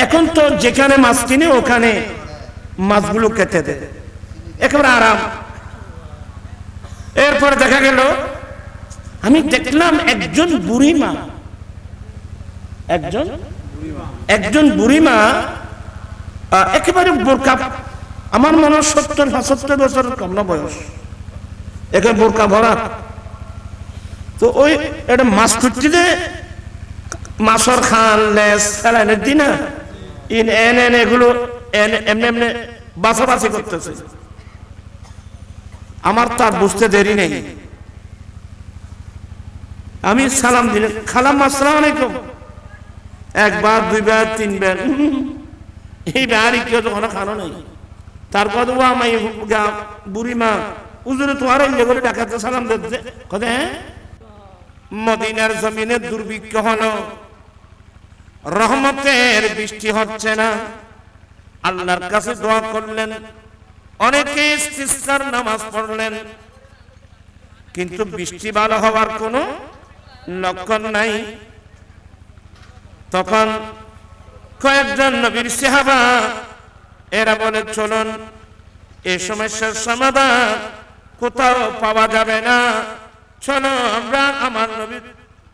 এখন তো যেখানে মাছ কিনে ওখানে মাছগুলো কেটে দেয়, একেবারে আরাম। এরপরে দেখা গেল আমি দেখলাম একজন বুড়িমা, একজন বুড়িমা একেবারে বোরকা, আমার মনে হয় 70-75 বছরের কম না বয়স, একেবারে বোরকা ভরা। তো ওই একটা মাছ খুঁজছে, মাছর খান লেস ফেলানের দিন এগুলো এমনি এমনি বাছাবাছি করতেছে। আমার তার বুঝতে দেরি নেই, আমি সালাম দিলে, খালাম আসসালামু আলাইকুম, 1 বার 2 বার 3 বার, এই বাড়ি কেউ তখন খানো নেই। তারপর আমি বুড়িমা উজুরে তোমার করে ডাকাতে সালাম দিচ্ছে, কথা হ্যাঁ মদিনার জমিনে দুর্ভিক্ষ হলো, রহমতের বৃষ্টি হচ্ছে না, আল্লাহর কাছে দোয়া করলেন, অনেকে ইস্তিসকার নামাজ পড়লেন, কিন্তু বৃষ্টি ভালো হওয়ার কোনো লক্ষণ নাই। তখন কয়েকজন নবীর সাহাবা এরা বলে চলুন এই সমস্যার সমাধান কোথাও পাওয়া যাবে না, চলো আমরা আমার নবীর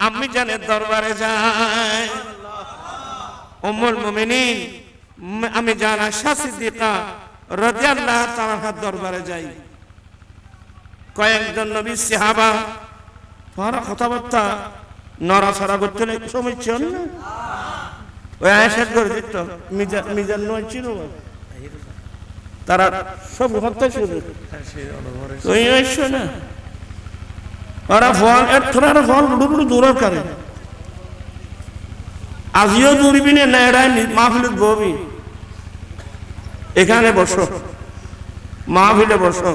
আম্মি জানের দরবারে যাই। উম্মুল মুমিনিন আমি জান আয়েশা সিদ্দিকা রাদিয়াল্লাহু তাআলার দরবারে যাই। কয়েকজন নবীর সাহাবা তারা কথাবার্তা নড়াচড়া করতে সমস্যা হল না, ওই আয়েশা করে দিত মিজান নয় ছিল, তারা সব হত্যা শুরু ওই আইসো না, ওরা ফল এরা ফল বুড়ো দূরের কারে আজিও দূরবি না এরা মাহফিলত ববি, এখানে বসো মাহফিলে বসো।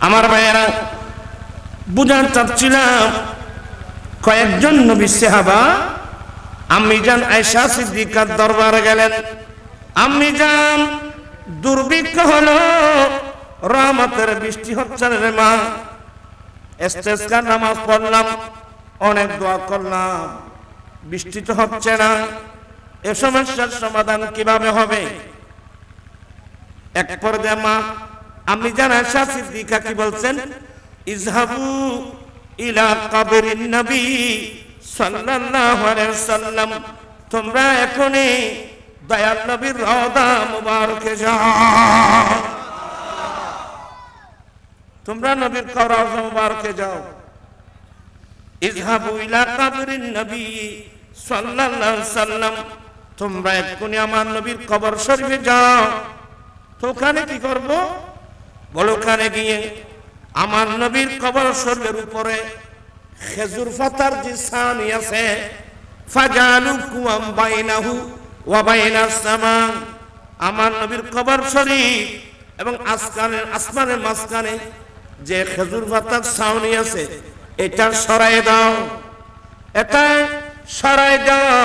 আমার ভাইয়েরা, বুঝান চাচ্ছিলাম কয়েকজন নবী সাহাবা আম্মি জান আয়েশা সিদ্দিকার দরবারে গেলেন। আম্মি জান, দুর্ভিক্ষ হলো, রহমতের বৃষ্টি হচ্ছে রে মা, ইস্তেসকার নামাজ পড়লাম, অনেক দোয়া করলাম, বৃষ্টি তো হচ্ছে না, এ সমস্যার সমাধান কিভাবে হবে? এক পর্যায়ে মা আম্মি জান আয়েশা সিদ্দিকা কি বলছেন? ইযহাবু ইলা কবরিন নবী সাল্লাল্লাহু আলাইহি ওয়াসাল্লাম, তোমরা এখনই দয়াল নবীর রওজা মুবারকে যাও, তোমরা নবীর রওজা মুবারকে যাও। ইযহাবু ইলা কবরিন নবী সাল্লাল্লাহু আলাইহি ওয়াসাল্লাম, তোমরা এখনই আমার নবীর কবর শরীফে যাও। তো ওখানে কি করব? বলো, ওখানে গিয়ে আমার নবীর কবর শরীফের উপরে খেজুর পাতার যে ছানি আছে, ফাজালু কুয়াম বাইনাহু ওয়া বাইনাস সামা, আমার নবীর কবর শরীফ এবং আসমানের মাঝখানে যে খেজুর পাতার ছাউনি আছে, এটা সরায় দাও, এটা সরায় দাও।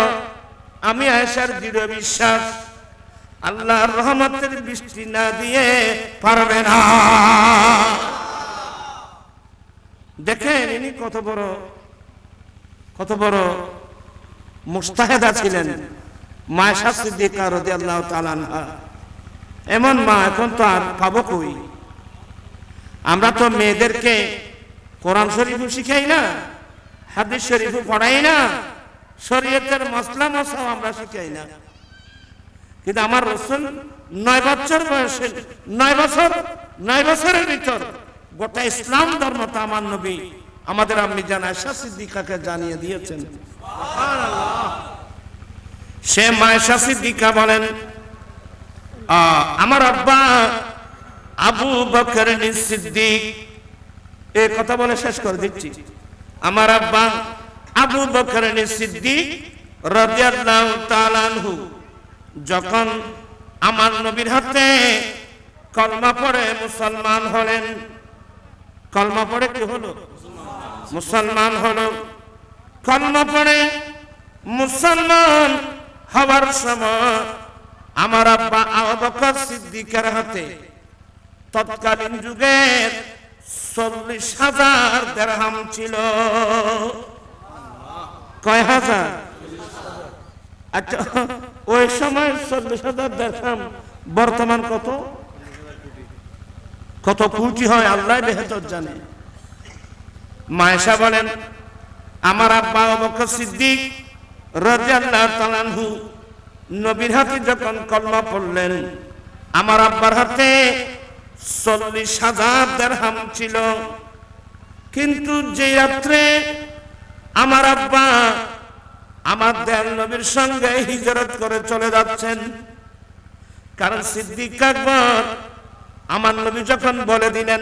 আমি আয়েশার দৃঢ় বিশ্বাস, আল্লাহর রহমতের বৃষ্টি না দিয়ে পারবে না। দেখেন ইনি কত বড় মুস্তাহেদা ছিলেন মা আয়েশা সিদ্দিকা রাদিয়াল্লাহু তাআলা আনহা। এমন মা এখন তো আর পাবো কই? আমরা তো মেয়েদেরকে কোরআন শরীফও শিখাই না, হাদিস শরীফও পড়াই না, শরীয়তের মাসলা মাসাও আমরা শিখাই না। কিন্তু আমার রাসূল 9 বছর বয়সে 9 বছরের ভিতর গোটা ইসলাম ধর্মটা আমার নবী আমাদের আম্মি জান আয়েশা সিদ্দিকাকে জানিয়ে দিয়েছেন। সুবহানাল্লাহ। সে মা আয়েশা সিদ্দিকা বলেন, আমার আব্বা আবু বকর সিদ্দিক, এই কথা বলে শেষ করে দিচ্ছি। আমার আব্বা আবু বকর সিদ্দিক রাদিয়াল্লাহু তাআলা আনহু যখন আমার নবীর হাতে কলমা পড়ে মুসলমান হলেন, কলমা পড়ে কি হলো? মুসলমান হলো। কলমা পড়ে মুসলমান হওয়ার সময় আমার আব্বা আবু বকর সিদ্দিকের হাতে তৎকালীন যুগের 40,000 দিরহাম ছিল। কয় হাজার? আচ্ছা, ওই সময় 40,000 দিরহাম বর্তমান কত কত কোটি হয় আল্লাহ বেহতর জানে। মা আয়েশা বলেন, আমার আব্বা আবু বকর সিদ্দিক রাদিয়াল্লাহু তাআলা আনহু নবীর হাতে যখন কলমা পড়লেন, আমার আব্বার হাতে 40,000 দিরহাম ছিল। কিন্তু যে রাত্রে আমার আব্বা আমার দয়াল নবীর সঙ্গে হিজরত করে চলে যাচ্ছেন, কারণ সিদ্দিক আকবর আমার নবী যখন বলে দিলেন,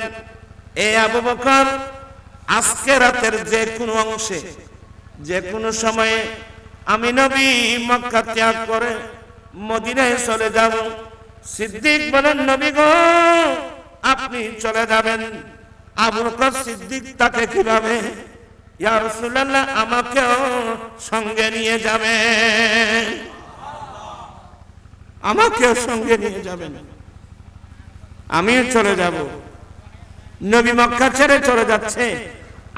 এ আবু বকর, আজকে রাতের যে কোনো অংশে যে কোনো সময়ে আমি নবী মক্কা ত্যাগ করে মদিনায় চলে যাব। সিদ্দিক বলেন, নবী গো, আপনি চলে যাবেন। আবু বকর সিদ্দিক তাকে কিভাবে? ইয়া রাসূলুল্লাহ, আমাকেও সঙ্গে নিয়ে যাবেন, আমাকেও সঙ্গে নিয়ে যাবেন, আমিও চলে যাব। নবী মক্কা ছেড়ে চলে যাচ্ছে,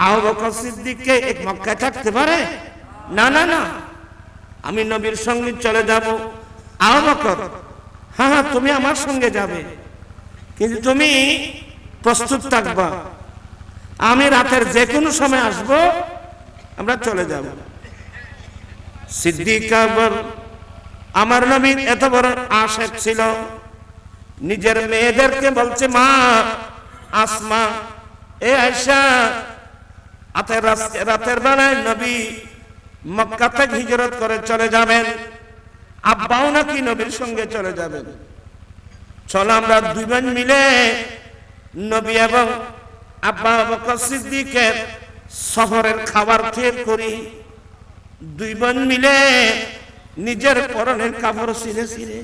আবু বকর সিদ্দিককে এক মক্কায় থাকতে পারে না? না না, আমি নবীর সঙ্গে চলে যাব। আবু বকর, হ্যাঁ, তুমি আমার সঙ্গে যাবে, কিন্তু তুমি প্রস্তুত থাকবা, আমি রাতের যে কোনো সময় আসব, আমরা চলে যাব। সিদ্দিক আকবর আমার নবীর এত বড় আশিক ছিল, নিজের মেয়েদেরকে বলছে, মা আসমা, এ আয়েশা, রাতের বেলায় নবী মক্কা থেকে হিজরত করে চলে যাবেন, আব্বাও নাকি নবীর সঙ্গে চলে যাবেন। চলো আমরা দুই বোন মিলে নবী এবং আব্বা বকর সিদ্দিকের সফরের খাবার খেয়ে করি। দুই বোন মিলে নিজের পরনের কাপড় ছিঁড়ে ছিঁড়ে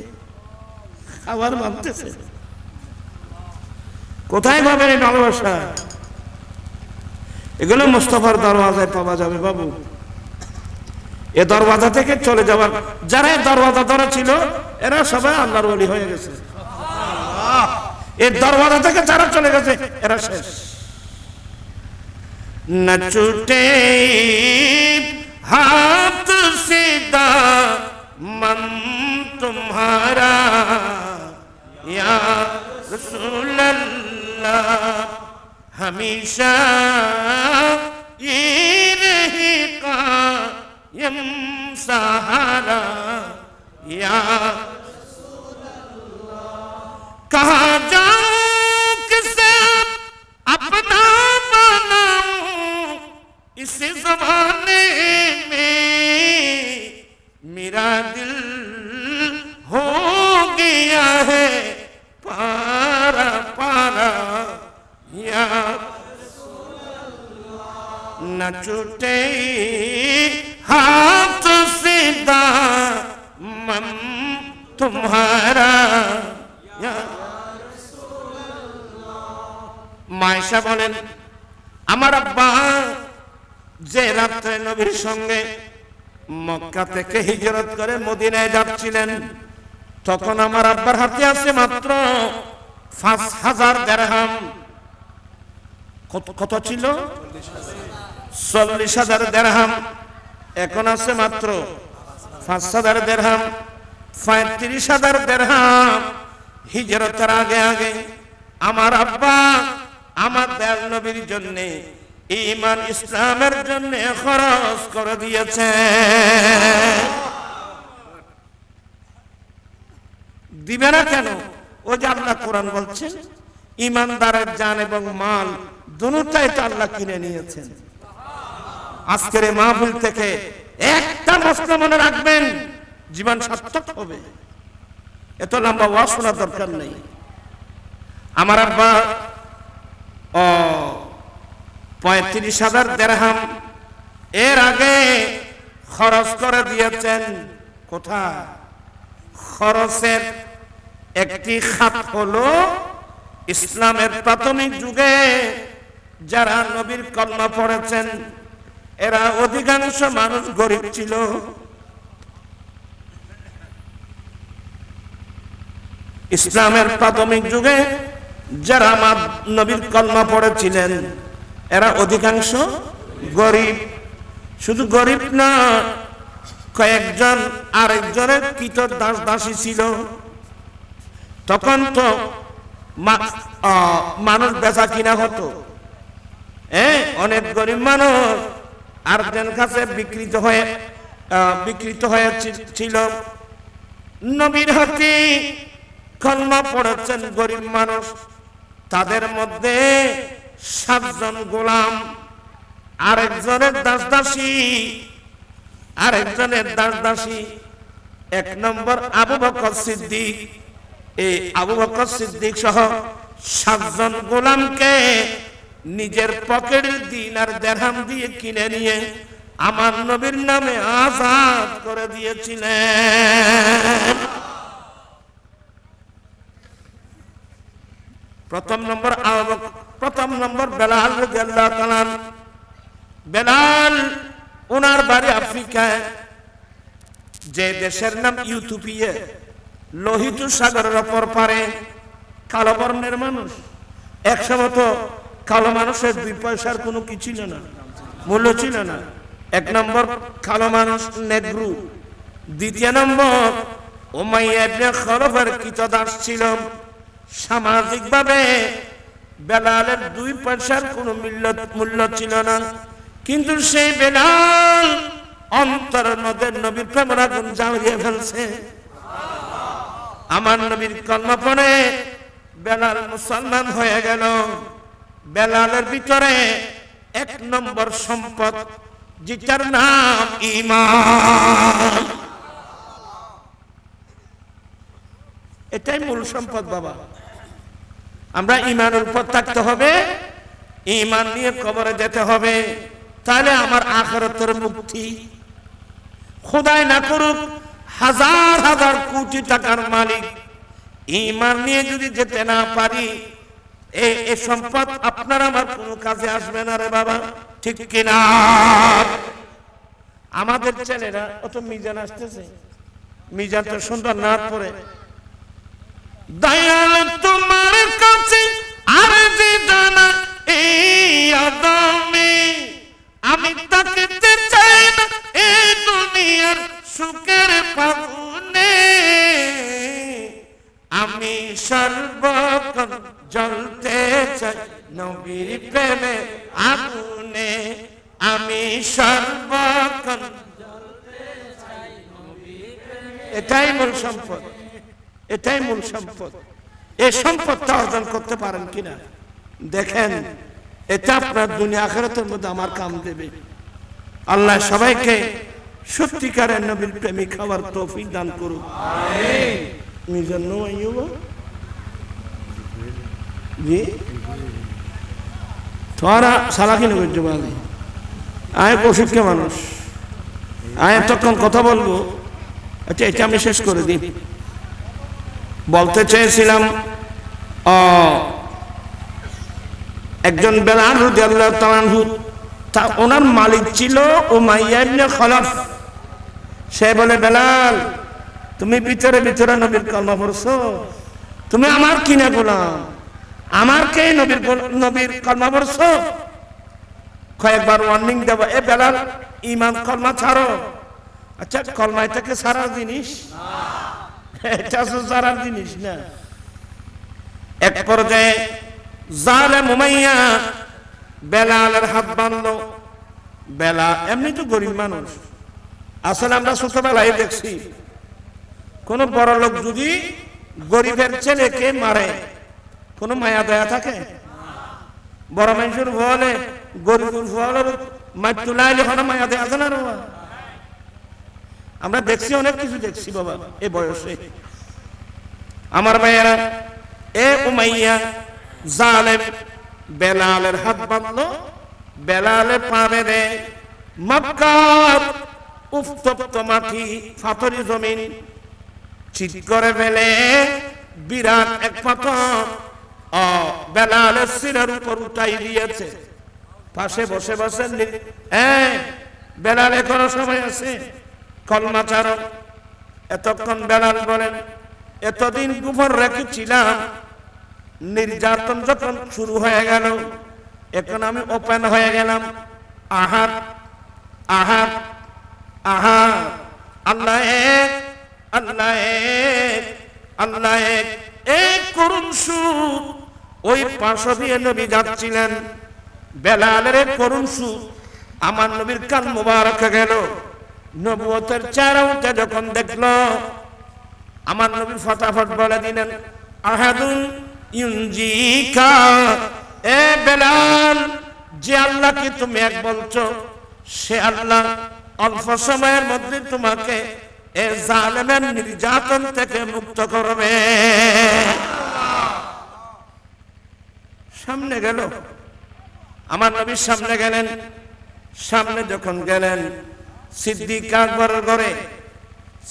খাবার ভাবতেছে। কোথায় পাবেন এই ভালোবাসা? এগুলো মুস্তাফার দরওয়াজায় পাওয়া যাবে বাবু। এ দরওয়াজা থেকে চলে যাওয়ার, যারা দরওয়াজা ধরা ছিল এরা সবাই আল্লাহর ওলি হয়ে গেছে। এই দরওয়াজা থেকে যারা চলে গেছে এরা শেষ। न छूटे हाथ से दामन तुम्हारा या रसूल अल्लाह, हमेशा ये रहेगा यम सहारा या रसूल अल्लाह। कहाँ जाऊं किसे अपना इस ज़माने में, मेरा दिल हो गया है पारा पारा या रसूल अल्लाह। न छूटे हाथ से दामन तुम्हारा या रसूल अल्लाह। मायशा बोलेन আমার আব্বা যে রাত্রে নবীর সঙ্গে মক্কা থেকে হিজরত করে মদিনায় যাচ্ছিলেন, তখন আমার আব্বার হাতে আছে মাত্র 5000 দিরহাম। কত ছিল? 40000 দিরহাম। এখন আছে মাত্র 5000 দিরহাম। 35000 দিরহাম হিজরতের আগে আগে আমার আব্বা আমার দয়াল নবীর জন্য, ঈমান ইসলামের জন্য খরচ করে দিয়েছে। দিবে না কেন? ও যে আল্লাহ কোরআন বলছেন ঈমানদারের জান এবং মাল দুটোই তো আল্লাহ কিনে নিয়েছেন। আজকের এই মাহফিল থেকে একটা মশলা মনে রাখবেন, জীবন সার্থক হবে। এত লম্বা ওয়াজ শোনার দরকার নেই। আমার আব্বা 35,000 দিরহাম এর আগে খরচ করে দিয়েছেন। কোথায়? খরচের একটি খাত হলো ইসলামের প্রাথমিক যুগে যারা নবীর কলমা পড়েছেন এরা অধিকাংশ মানুষ গরিব ছিল। ইসলামের প্রাথমিক যুগে যারা আমার নবীর কলমা পড়েছিলেন এরা অধিকাংশ গরিব। শুধু গরিব না, কয়েকজন আরেকজনের কৃত দাস দাসী ছিল। তখন তো মানুষ বেচা কিনা হতো। অনেক গরিব মানুষ আরেকজন কাছে বিকৃত হয়ে ছিল। নবীর হাতে কলমা পড়েছেন গরিব মানুষ, তাদের মধ্যে 7 জন গোলাম, আরেকজনের দাস দাসী। 1 নম্বর আবু বকর সিদ্দিক। এই আবু বকর সিদ্দিক সহ 7 জন গোলামকে নিজের পকেটের দিনার দিরহাম দিয়ে কিনে নিয়ে আমার নবীর নামে আযাদ করে দিয়েছিলেন। প্রথম নম্বর বেলাল রাদিয়াল্লাহু তাআলা। বেলাল ওনার বাড়ি আফ্রিকায়, যে দেশের নাম ইথিওপিয়া, লোহিত সাগরের অপর পারে। কালো বর্ণের মানুষ। 100 কালো মানুষের 2 পয়সার কোনো কি ছিল না, মূল্য ছিল না। 1 নম্বর কালো মানুষ নেগ্রু। 2 নম্বর উমাইয়া ইবনে খলফের কৃতদাস ছিল। সামাজিকভাবে বেলালের 2 পয়সার কোনো মূল্য ছিল না, কিন্তু সেই বেলাল অন্তরের মধ্যে নবীর প্রেমের আগুন জ্বালিয়ে ফেলছে। আমার নবীর কলমা পড়ে বেলাল মুসলমান হয়ে গেল। বেলালের ভিতরে এক নম্বর সম্পদ, যেটার নাম ঈমান। এটাই মূল সম্পদ বাবা। আমরা ঈমানের উপর থাকতে হবে, ঈমান নিয়ে কবরে যেতে হবে, তাহলে আমার আখিরাতের মুক্তি। খোদাই না করুক হাজার হাজার কোটি টাকার মালিক, ঈমান নিয়ে যদি যেতে না পারি, এই সম্পদ আপনার আমার কোনো কাজে আসবে না রে বাবা, ঠিক কিনা? আমাদের ছেলেরা অত মিজান আসতেছে, মিজান তো সুন্দর না পড়ে, দয়াল তোমার কাছে আরজি জানা এই আদমে, আমি তাকতে চাই না এই দুনিয়ার সুখের পাবনে, আমি সর্বক্ষণ জ্বলতে চাই নবীর প্রেমে আগুনে, আমি সর্বক্ষণ জ্বলতে চাই নবীর প্রেমে। এটাই মূল সম্পদ, এটাই মূল সম্পদ। এই সম্পদটা অর্জন করতে পারেন কিনা দেখেন, এটা আপনার দুনিয়া আখিরাতের মধ্যে আমার কাম দেবে। আল্লাহ সবাইকে সত্যিকারের নবীর প্রেমিক হওয়ার তৌফিক দান করুন, আমিন। মিজান নো আইয়ুবা জি তোরা সালাকি নগর জবানি আয় কৌশিক মানুষ আয় তখন কথা বলবো। আচ্ছা এটা আমি শেষ করে দিই। বলতে চেয়েছিলাম একজন বেলাল রাদিয়াল্লাহু তাআলা আনহু, তা ওনার মালিক ছিল উমাইয়া ইবনে খলফ। সে বলে, বেলাল তুমি ভিতরে ভিতরে নবীর কলমা পড়ছো, তুমি আমার কিনা গোলাম, আমার কে নবীর কলমা পড়ছো? কয়েকবার ওয়ার্নিং দেব, এ বেলাল ঈমান কলমা ছাড়ো। আচ্ছা কলমা এটাকে সারা জিনিস? এটা সারা জিনিস না। এক পর্যায়ে জালেম উমাইয়া বেলালের হাত বাঁধলো। বেলাল এমনি তো গরিব মানুষ, আসলে আমরা ছোটবেলায় দেখছি কোন বড় লোক যদি গরিবের ছেলেকে মারে কোন মায়া দয়া থাকে? বড় মানুষের বলে গরিবের বলে মাতুলাইলে কোনো মায়া দেয়া আছে না? আমরা দেখছি, অনেক কিছু দেখছি বাবা এই বয়সে। আমার ভাইয়েরা, এ উমাইয়া জালেম বেলালের হাত বাঁধলো, বেলালে পা বেঁধে মক্কার উত্তপ্ত মাটি পাথরি জমিন চিৎ করে ফেলে বিরাট এক পাথর বেলালের শিরের উপর উঠাই দিয়েছে। পাশে বসে বসে বেলাল এখনো সময় আছে, কলমা ছাড়ো। এতক্ষণ বেলাল বলেন, এতদিন গোপন রেখেছিলাম, নির্যাতন যখন শুরু হয়ে গেল এখন আমি ওপেন হয়ে গেলাম। আহার আহার আহার, আল্লাহ এক, আল্লাহ এক, আল্লাহ এক। এই করুণ সুর, ওই পাশ দিয়ে নবী যাচ্ছিলেন, বেলালের করুণ সুর আমার নবীর কান মুবারক গেল। নবুয়তের চেহারা উঠে যখন দেখলো, আমার নবী ফটাফট বলে দিলেন, আহাদুন ইউনজিকা, এ বেলাল, যে আল্লাহকে তুমি এক বলছো সে আল্লাহ অল্প সময়ের মধ্যে তোমাকে এ জালেমের নির্যাতন থেকে মুক্ত করবে। সামনে গেল, আমার নবীর সামনে গেলেন। সামনে যখন গেলেন, সিদ্দিক আকবরের ঘরে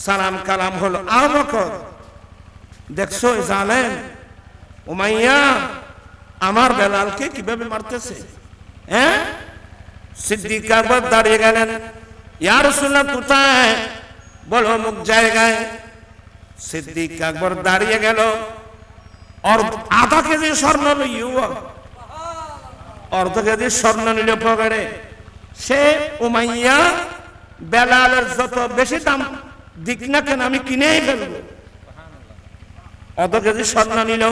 সালাম কালাম হলো। আবু বকর, দেখছো জালেম উমাইয়া আমার বেলালকে কিভাবে মারতেছে? হ্যাঁ, সিদ্দিক আকবর দাঁড়িয়ে গেলেন। ইয়া রাসূলুল্লাহ কোথায়? বলো অমুক জায়গায়। সিদ্দিক আকবর দাঁড়িয়ে গেল, और आधा केजी स्वर्ण अर्ध केजी स्वर्ण निल पकेटे से उमाइया बेलालेर যত বেশি দাম দিক না কেন আমি কিনেই ফেলবো। अर्ध केजी स्वर्ण নিল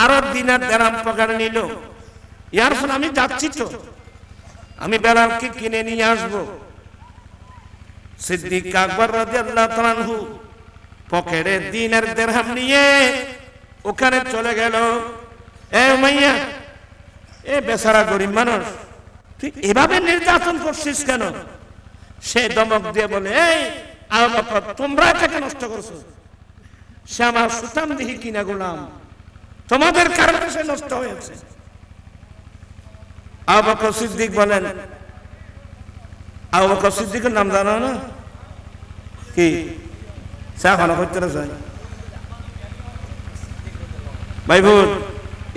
আর দিনার দিরহাম পকেটে নিল। ইয়ার ফলে আমি যাচ্ছি তো আমি বেলালকে কিনে নিয়ে আসব। সিদ্দিক আকবর রাদিয়াল্লাহু তাআলা আনহু পকেটে দিনার দিরহাম নিয়ে ওখানে চলে গেল। এ উমাইয়া, এ বেচারা গরিব মানুষ, তুই এভাবে নির্যাতন করছিস কেন? সে ধমক দিয়ে বলে, এই আবু বকর, তোমরা এটাকে নষ্ট করছো, সে আমার সুতাম দিহি কিনা গোলাম, তোমাদের কারণে সে নষ্ট হয়েছে। আবু বকর সিদ্দিক বলেন, আবু বকর সিদ্দিকের নাম জানো না? কি চা খানা করতে চাই ভাই বোন,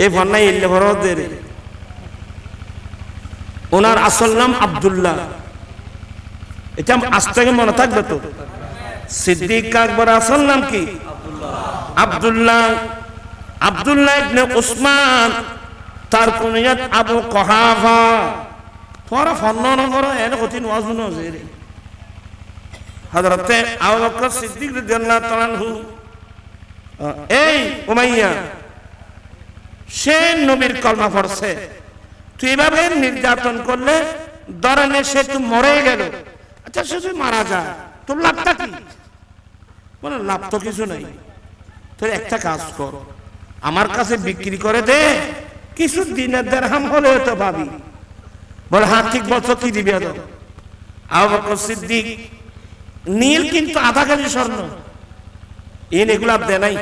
এই ফন্নাই ইল্লে ভরদের ওনার আসল নাম আব্দুল্লাহ। এটা আজ থেকে মনে থাকবে তো। সিদ্দিক আকবর আসল নাম কি? আব্দুল্লাহ। আব্দুল্লাহ ইবনে উসমান, তার কুনিয়াত আবু কুহাফা। তোরা ফন্না করো এনে কঠিন ওয়াজ শুনো যে হযরতে আবু বকর সিদ্দিক রাদিয়াল্লাহু তাআলা আনহু, এই উমাইয়া, সে নবীর কলমা পড়ছে, তুই এভাবে নির্যাতন করলে ধরেন সে তুই মরে গেল, আচ্ছা সে তুই মারা যা, তোর লাভটা কি? বলে লাভ তো কিছু নাই, তোর একটা কাজ কর, আমার কাছে বিক্রি করে দে, কিছু দিনের দিরহাম হলেও তো পাবি। বলে হ্যাঁ ঠিক বলছো, কি দিবি? আবু বকর সিদ্দিক নীল কিন্তু আধা কেজি স্বর্ণ এগুলা দে নাই,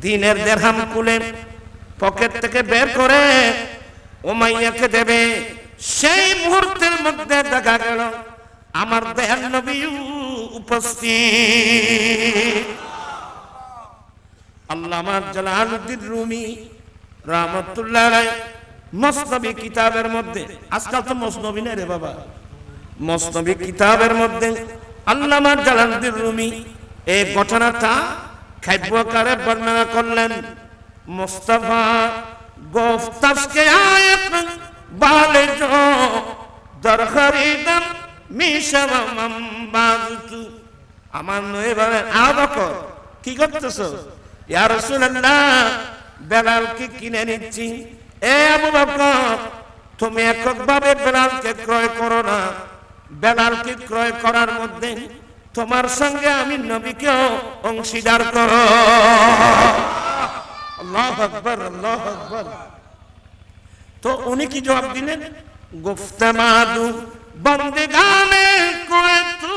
দিনের দিরহাম খুলে পকেট থেকে বের করে উমাইয়াকে দেবে। সেই মুহূর্তের মধ্যে দেখা গেল আমার দয়াল নবী উপস্থিত। আল্লামা জালালউদ্দিন রুমি রাহমাতুল্লাহ আলাইহি মসনবী কিতাবের মধ্যে, আজকাল তো মসনবী না রে বাবা, মসনবী কিতাবের মধ্যে আল্লামা জালালউদ্দিন রুমি এই ঘটনাটা কাব্য আকারে বর্ণনা করলেন। মুস্তাফা গফতাসকে আয়াত বালে জো দর খরিদম মিশাম বাজতু। আমার নয় বলেন, আবু বকর কি করতেছো? ইয়া রাসূলুল্লাহ, বেলালকে কিনে নিচ্ছি। এ আবু বকর, তুমি এককভাবে বেলালকে ক্রয় করো না, বেলালকে ক্রয় করার মধ্যে তোমার সঙ্গে আমি নবীকেও অংশীদার করো। আল্লাহু আকবার, আল্লাহু আকবার। তো উনি কি জবাব দিলেন? গুফতামাদু বন্দেগানে কোয়ে তু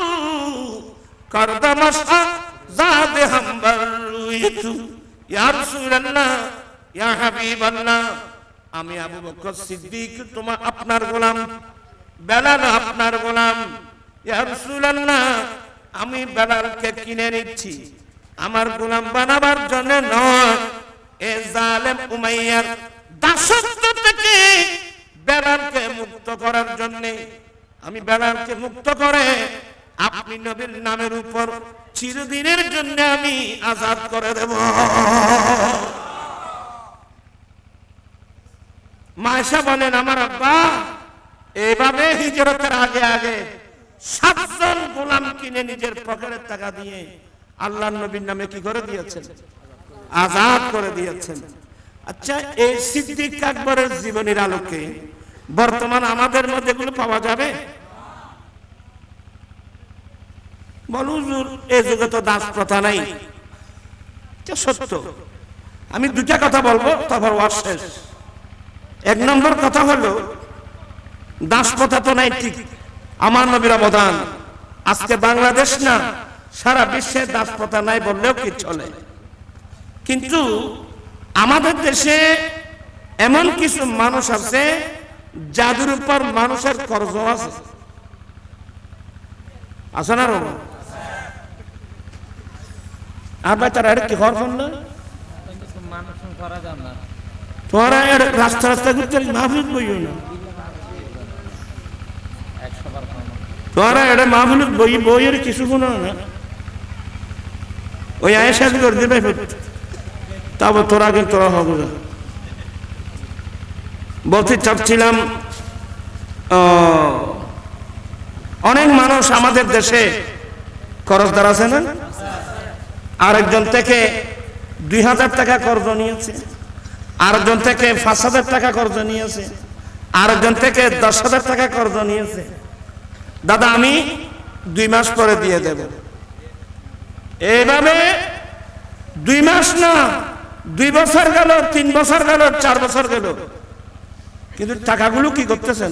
করদমশা জাদে হামবার রুইতু। ইয়া রাসূলুল্লাহ, ইয়া হাবিবাল্লাহ, আমি আবু বকর সিদ্দিক তোমার আপনার গোলাম, বেলাল আপনার গোলাম। ইয়া রাসূলুল্লাহ, আমি বেলালকে কিনে নিচ্ছি আমার গোলাম বানাবার জন্য নয়, এ জালেম উমাইয়ার দাসত্ব থেকে বেলালকে মুক্ত করার জন্য। আমি বেলালকে মুক্ত করে আপনি নবীর নামের উপর চিরদিনের জন্য আমি আজাদ করে দেব। মায়েশা বলেন, আমার আব্বা এভাবে হিজরতের আগে আগে 7 জন গোলাম কিনে নিজের পকেটের টাকা দিয়ে আল্লাহর নবীর নামে কি করে দিয়েছেন? আজাদ করে দিয়েছেন। আচ্ছা, এই সিদ্দিক আকবরের জীবনের আলোকে বর্তমান আমাদের মধ্যে এগুলো পাওয়া যাবে? বলু হুজুর, এই যুগে তো দাস প্রথা নাই। সত্য। আমি দুটা কথা বলবো, তারপর ওয়াজ শেষ। 1 নম্বর কথা হলো, দাস প্রথা তো নাই ঠিক, আমার নবীর অবদান। আজকে বাংলাদেশ না, সারা বিশ্বে দাস প্রথা নাই বললেও কি চলে। কিন্তু আমাদের দেশে এমন কিছু মানুষ আছে যাদের উপর মানুষের কর্জ আছে। আছে না? আর ভাই তারা কি হওয়ার ফোন না, তোরা রাস্তা রাস্তা ঘুরতে মাহফিল বইও না, তোরা এটা মাহফিল বই বইয়ের কিছু কোনো না। ওই আয়েশা করে দিবে, তারপর তোরা আগে তোরা হবে। বলতে চাচ্ছিলাম, অনেক মানুষ আমাদের দেশে কর্জদার আছে না, আরেকজন থেকে 2000 টাকা কর্জ নিয়েছে, আরেকজন থেকে 5000 টাকা কর্জ নিয়েছে, আরেকজন থেকে 10,000 টাকা কর্জ নিয়েছে। দাদা আমি 2 মাস পরে দিয়ে দেব। এইভাবে 2 মাস না, 2 বছর গেল, 3 বছর গেল, 4 বছর গেল, কিন্তু টাকাগুলো কি করতেছেন?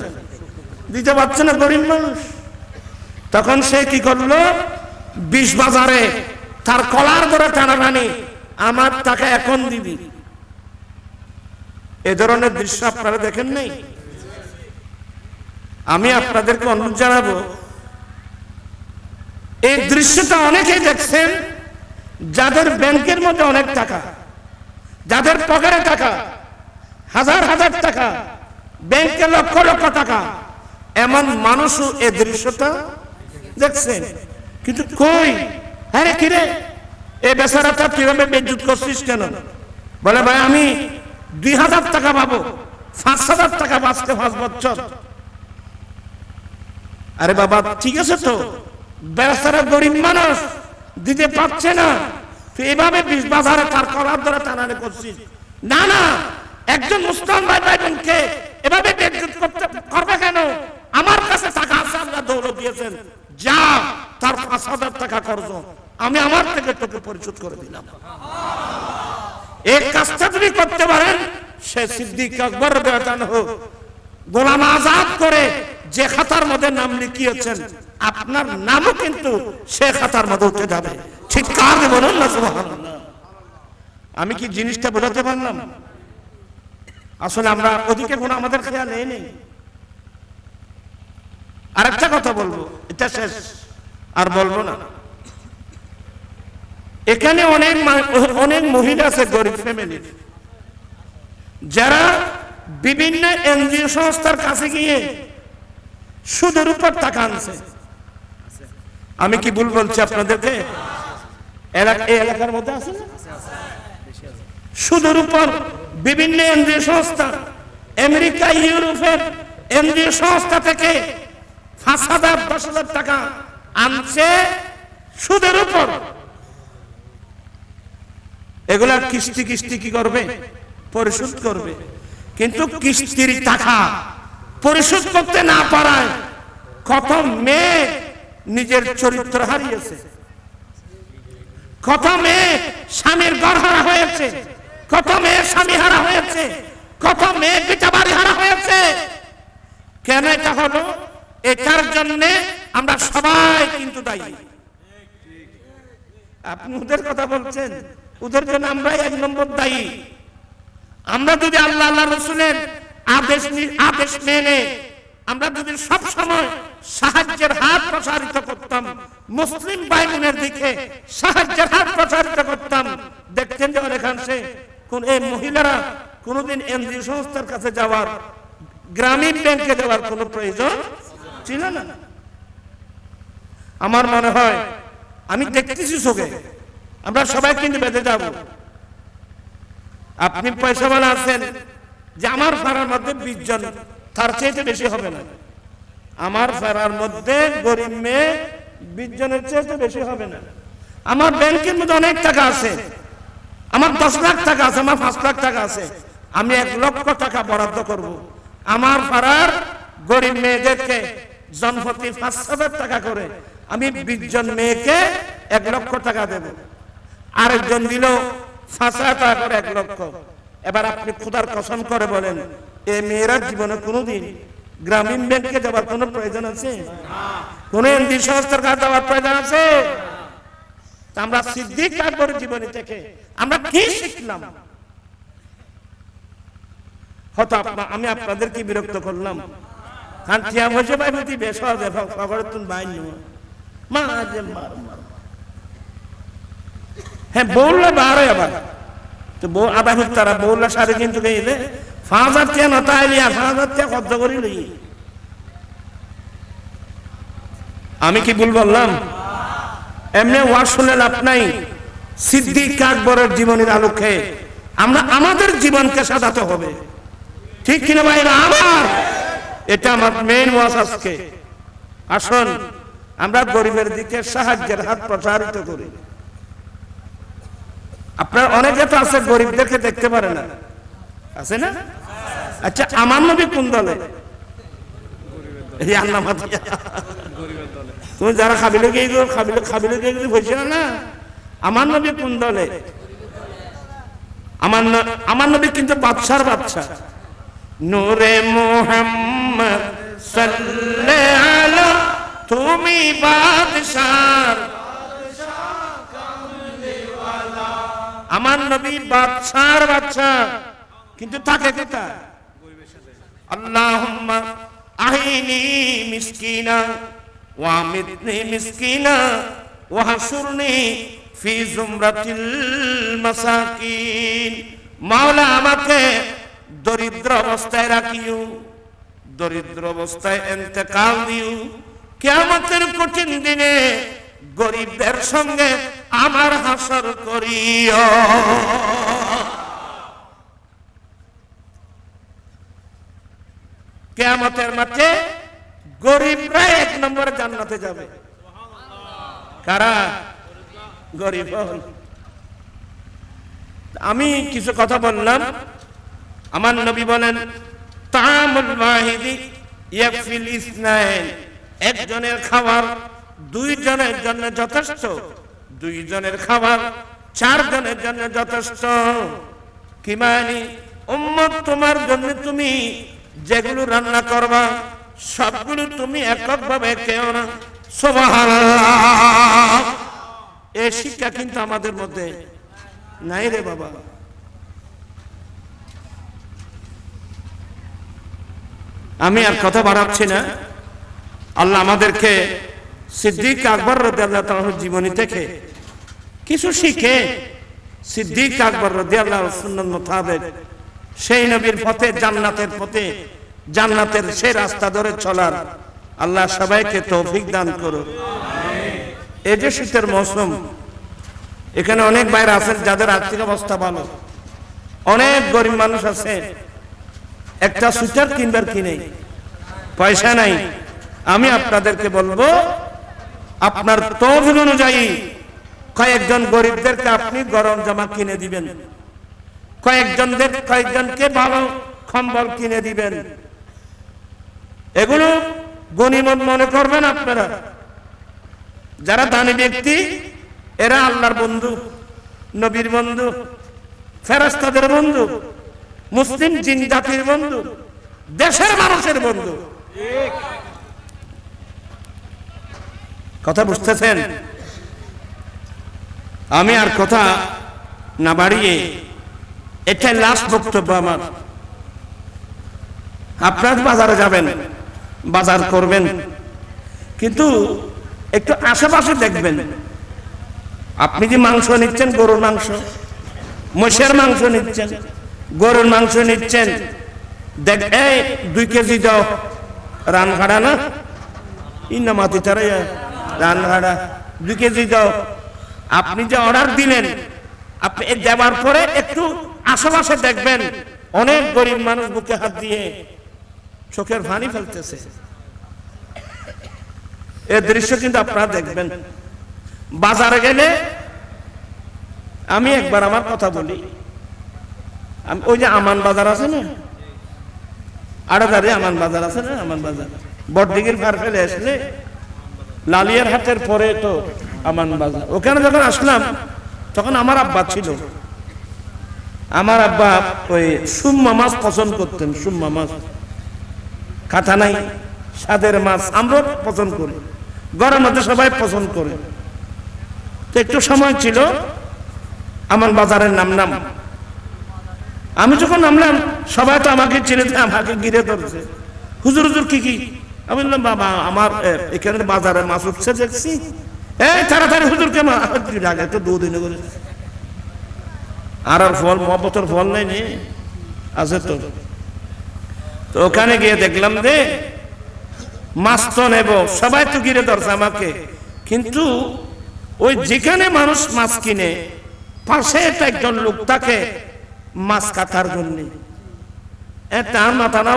দিতে পারছে না গরিব মানুষ। তখন সে কি করলো, বিশ বাজারে তার কলার ধরে টানাটানি, আমার টাকা এখন দিবি। এ ধরনের দৃশ্য আপনারা দেখেন নাই? আমি আপনাদেরকে অনুরোধ জানাবো, এই দৃশ্যটা অনেকেই দেখছেন, যাদের ব্যাংকের মধ্যে অনেক টাকা, যাদের পকেটে টাকা, হাজার হাজার টাকা, ব্যাংকে লক্ষ লক্ষ টাকা, এমন মানুষও এই দৃশ্যটা দেখছেন। কিন্তু কই, আরে কিরে এই বেচারাটা কিভাবে বেজ্জত করছিস কেন? বলে ভাই আমি 2000 টাকা পাবো, 5000 টাকা বাঁচতে 5 বছর। আরে বাবা ঠিক আছে তো, বেচারা গরিব মানুষ দিতে পারছে না, তুই এভাবে 20 বাজারে তার কলার ধরে টানানি করছিস। না না, একজন মুসলমান ভাই বোনকে এভাবে বেজ্জত করবে কেন? আমার কাছে টাকা আছে, আল্লাহ দৌলত দিয়েছেন, যা তার 5000 টাকা খরচ আমি আমার থেকে তোকে পরিশোধ করে দিলাম। এই কাজটা যদি করতে পারেন, সে সিদ্দিক আকবর রাদিয়াল্লাহু গোলাম আজাদ করে যে খাতার মধ্যে নাম লিখিয়েছেন, আপনার নামও কিন্তু সে খাতার মধ্যে উঠে যাবে। চিৎকার দিয়ে বলুন না সুবহানাল্লাহ। আমি কি জিনিসটা বোঝাতে পারলাম? আসলে আমরা ওদিকে কোনো আমাদের খেয়াল নেই। আরেকটা কথা বলবো, এটা শেষ আর বলবো না। এখানে অনেক মহিলা আছে গরিব ফ্যামিলির, যারা বিভিন্ন এনজিও সংস্থার কাছে গিয়ে সুদের উপর টাকা আনছে। আমি কি ভুল বলছি আপনাদেরকে? এই এলাকার মধ্যে আছে না? সুদের উপর বিভিন্ন এনজিও সংস্থা, আমেরিকা ইউরোপের এনজিও সংস্থা থেকে 5000 10,000 টাকা আনছে সুদের উপর। এগুলা কিস্তি কিস্তি কি করবে? পরিশোধ করবে। কিন্তু কিস্তির টাকা পরিশোধ করতে না পারায় কত মেয়ে নিজের চরিত্র হারিয়েছে, কত মেয়ে স্বামীর ঘর হারা হয়েছে, কত মেয়ে স্বামী হারা হয়েছে, কত মেয়ে পিতা বাড়ি হারা হয়েছে। কেন এটা হলো? এটার জন্য আমরা সবাই কিন্তু দায়ী। আপনি ওদের কথা বলছেন, ওদের জন্য আমরা 1 নম্বর দায়ী। আমরা যদি আল্লাহ রাসূলের আদেশ মেনে আমরা যদি সব সময় সাহায্যের হাত প্রসারিত করতাম, মুসলিম ভাই বোনের দিকে সাহায্যের হাত প্রসারিত করতাম, দেখতেন যে অনেকাংশে কোন এই মহিলারা কোনোদিন এনজিও সংস্থার কাছে যাওয়ার, গ্রামীণ ব্যাংকে যাওয়ার কোনো প্রয়োজন ছিল না। আমার মনে হয়, আমি দেখতেছি চোখে, আমরা সবাই কিন্তু বেঁধে যাব। আপনি পয়সাওয়ালা আছেন যে আমার ফাড়ার মধ্যে 20 জন, তার চেয়ে বেশি হবে না। আমার ফাড়ার মধ্যে গরিব মেয়ে 20 জনের চেয়ে বেশি হবে না। আমার ব্যাংকের মধ্যে অনেক টাকা আছে, আমার 10 লাখ টাকা আছে, আমার 5 লাখ টাকা আছে, আমি 1 লক্ষ টাকা বরাদ্দ করব। আমার ফাড়ার গরিব মেয়েদেরকে জনপ্রতি 5,000 টাকা করে আমি 20 জন মেয়েকে 1 লক্ষ টাকা দেব। আরেকজন দিল 5,000 টাকা করে 1 লক্ষ। এবার আপনি খোদার কসম করে বলেন, এই মেয়েরা জীবনে কোনোদিন গ্রামীণ ব্যাংকে যাওয়ার কোনো প্রয়োজন আছে? কোন এনজিও সংস্থার কাছে যাওয়ার প্রয়োজন আছে? আমরা সিদ্দিক আকবরের জীবনী থেকে আমরা কি শিখলাম? হয়তো আমি আপনাদেরকে বিরক্ত করলাম, কারণ টিয়া বসে ভাই প্রতি বেশ হবে খবরের তুমি বাইন হ্যাঁ বললে বারো আবার তো বউ আধা ফুট তারা বললে সাড়ে কিন্তু গেলে 5,000 টাকা নতা আইলি আর 5,000 টাকা খরচ করি লই। আমি কি ভুল বললাম? এমনি ওয়াজ শুনে লাভ নাই। সিদ্দিক আকবরের জীবনের আলোকে আমরা আমাদের জীবনকে সাজাতে হবে, ঠিক কিনা ভাইরা আমার? এটা আমার মেইন ওয়াজ আজকে। আসুন আমরা গরিবের দিকে সাহায্যের হাত প্রসারিত করি। আপনার অনেকে তো আছে গরিবদেরকে দেখতে পারে না, আছে না? আচ্ছা আমার নবী কোন দলে? তুমি যারা খাবিলে গিয়ে বলছো না, আমার নবী কোন দলে? আমার নবী কিন্তু বাদশার বাদশা, নূরে মুহাম্মদ সাল্লে আলা তুমি বাদশাহ, আমার নবী বাদশার বাদশা, কিন্তু থাকে কোথায়? আল্লাহুম্মা আহিনি মিসকিনা ওয়া আমিতনি মিসকিনা ওয়া হাসুরনি ফি জুমরাতিল মাসাকিন। মাওলা আমাকে দরিদ্র অবস্থায় রাখিও, দরিদ্র অবস্থায় ইন্তেকাল দিও, কিয়ামতের কঠিন দিনে গরিবদের সঙ্গে আমার হাসর করিও। কিয়ামতের মাঠে গরিবরা এক নম্বরে জান্নাতে যাবে। কারা? গরিব। আমি কিছু কথা বললাম, আমার নবী বলেন তাআমুল ওয়াহিদি ইয়াকফিল ইসনাইন, একজনের খাবার দুইজনের জন্য যথেষ্ট, দুইজনের খাবার চারজনের জন্য যথেষ্ট। কি মানে? উম্মত তোমার জন্য তুমি যেগুলো রান্না করবা সবগুলো তুমি এককভাবে খেও না। সুবহানাল্লাহ। এই শিক্ষা কিন্তু আমাদের মধ্যে নাই রে বাবা। আমি আর কথা বাড়াচ্ছি না। আল্লাহ আমাদেরকে সিদ্দিক আকবর রাদিয়াল্লাহু তাআলার জীবনী থেকে কিছু শিখে সিদ্দিক আকবর রাদিয়াল্লাহু সুন্নাত মোতাবেক সেই নবীর পথে, জান্নাতের পথে, জান্নাতের সেই রাস্তা ধরে চলার আল্লাহ সবাইকে তৌফিক দান করুন। এই যে শীতের মৌসুম, এখানে অনেক বাইরে আছেন যাদের আর্থিক অবস্থা ভালো, অনেক গরিব মানুষ আছে একটা সুইটার কিনবার কিনে পয়সা নাই। আমি আপনাদেরকে বলবো আপনার তৌফিক অনুযায়ী কয়েকজন গরিবদেরকে আপনি গরম জামা কিনে দিবেন, কয়েকজনকে ভালো কম্বল কিনে দিবেন। এগুলো গনিমত মনে করবেন আপনারা। যারা দানি ব্যক্তি এরা আল্লাহর বন্ধু, নবীর বন্ধু, ফেরেশতাদের বন্ধু, মুসলিম জিন জাতির বন্ধু, দেশের মানুষের বন্ধু। কথা বুঝতেছেন? আমি আর কথা না বাড়িয়ে এটাই লাস্ট বক্তব্য আমার। আপনার বাজারে যাবেন, বাজার করবেন, কিন্তু একটু আশেপাশে দেখবেন। আপনি যে মাংস নিচ্ছেন, গরুর মাংস, মহিষের মাংস নিচ্ছেন, গরুর মাংস নিচ্ছেন, দেখ এই 2 কেজি দাও, রান ভাড়া না ইন্না মাতি তারা রান ভাড়া 2 কেজি দাও। আপনি যে অর্ডার দিলেন, আপনি দেওয়ার পরে একটু আশেপাশে দেখবেন অনেক গরিব মানুষ বুকে হাত দিয়ে চোখের পানি ফেলতেছে। এই দৃশ্য কিন্তু আপনারা দেখবেন। বাজারে গেলে আমি একবার আমার কথা বলি, আমি ওই যে আমান বাজার আছে না, আড়াদারে আমান বাজার আছে না, আমান বাজার বড়দিঘির পার ফেলে আসলে লালিয়ার হাটের পরে তো আমান বাজার। ওখানে যখন আসলাম তখন আমার আব্বা ছিল। আমার আব্বা ওই সুম্মা মাছ পছন্দ করতেন, সুম্মা মাছ, কাঁথা নাই, স্বাদের মাছ আমরা পছন্দ করি, গরমের মধ্যে সবাই পছন্দ করে। তো একটু সময় ছিল, আমার বাজারের নাম। আমি যখন নামলাম সবাই তো আমাকে চিনে, আমাকে ঘিরে ধরছে, হুজুর হুজুর কি? আমি বললাম বাবা আমার এখানে বাজারে মাছ উঠছে দেখছি, এই তাড়াতাড়ি হুজুরকে আগে তো 2 দিনে করে। আর ফল মহব্বতের ফল নাই নি আছে তো। তো ওখানে গিয়ে দেখলাম যে মাছ তো নেব, সবাই তো ঘিরে ধরছে আমাকে, কিন্তু ওই যেখানে মানুষ মাছ কিনে পাশে একজন লোক থাকে মাছ কাটার জন্য। এটা মাথা না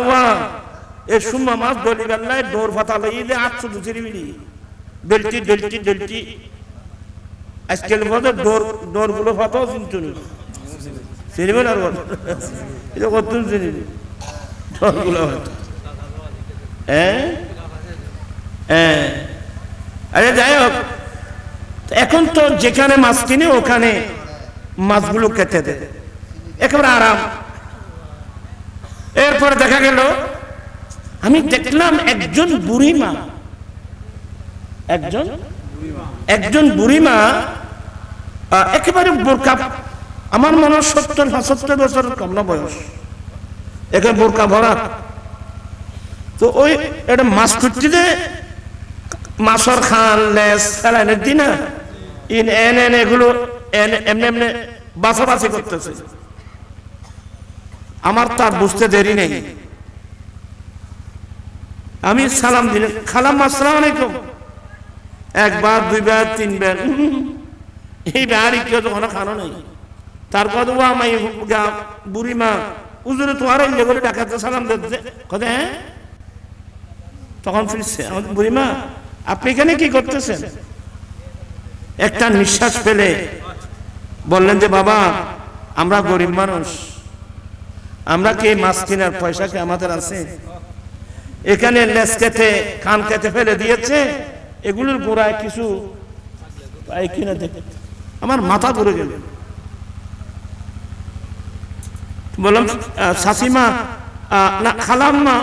এ সুম্মা মাছ দলি বেলায় দৌড় ফাতা লইলে 800 দুচিরি ডলটি ডলটি ডলটি আজকাল বলে দৌড় গুলো ফাতাও চিন্তু চিনিবেন আর এটা কত চিনিবি দৌড় গুলো ফাতা। আরে যাই হোক, এখন তো যেখানে মাছ কিনে ওখানে মাছগুলো কেটে দেয়, একেবারে আরাম। এরপরে দেখা গেল আমি দেখলাম একজন বুড়িমা, একজন বুড়িমা একেবারে বোরকা, আমার মনে হয় 70-75 বছরের কম না বয়স, একেবারে বোরকা ভরা। তো ওই এটা মাছ খুঁজতে মাছর খান লেস ফেলাইনের দিনা এগুলো এমনি এমনি বাছাবাছি করতেছে। আমার তার বুঝতে দেরি নেই, আমি সালাম দিলেন, খালাম আসসালামু আলাইকুম, একবার দুইবার তিনবার, এই বাড়ি কেউ তখন খানো নেই। তারপর আমি বুড়িমা উজুরে তোমার করে ডাকাতে সালাম দিতে কথা, হ্যাঁ। তখন ফিরছে, বুড়িমা আপনি এখানে কি করতেছেন? একটা নিঃশ্বাস ফেলে বললেন যে বাবা আমরা গরিব মানুষ, আমরা কি মাছ কেনার পয়সা কি আমাদের আছে? এখানে লেজ কেটে কান কেটে ফেলে দিয়েছে, এগুলোর গোড়ায় কিছু কিনে দেখে আমার মাথা ঘুরে গেল। বললাম শাশিমা না খালাম না,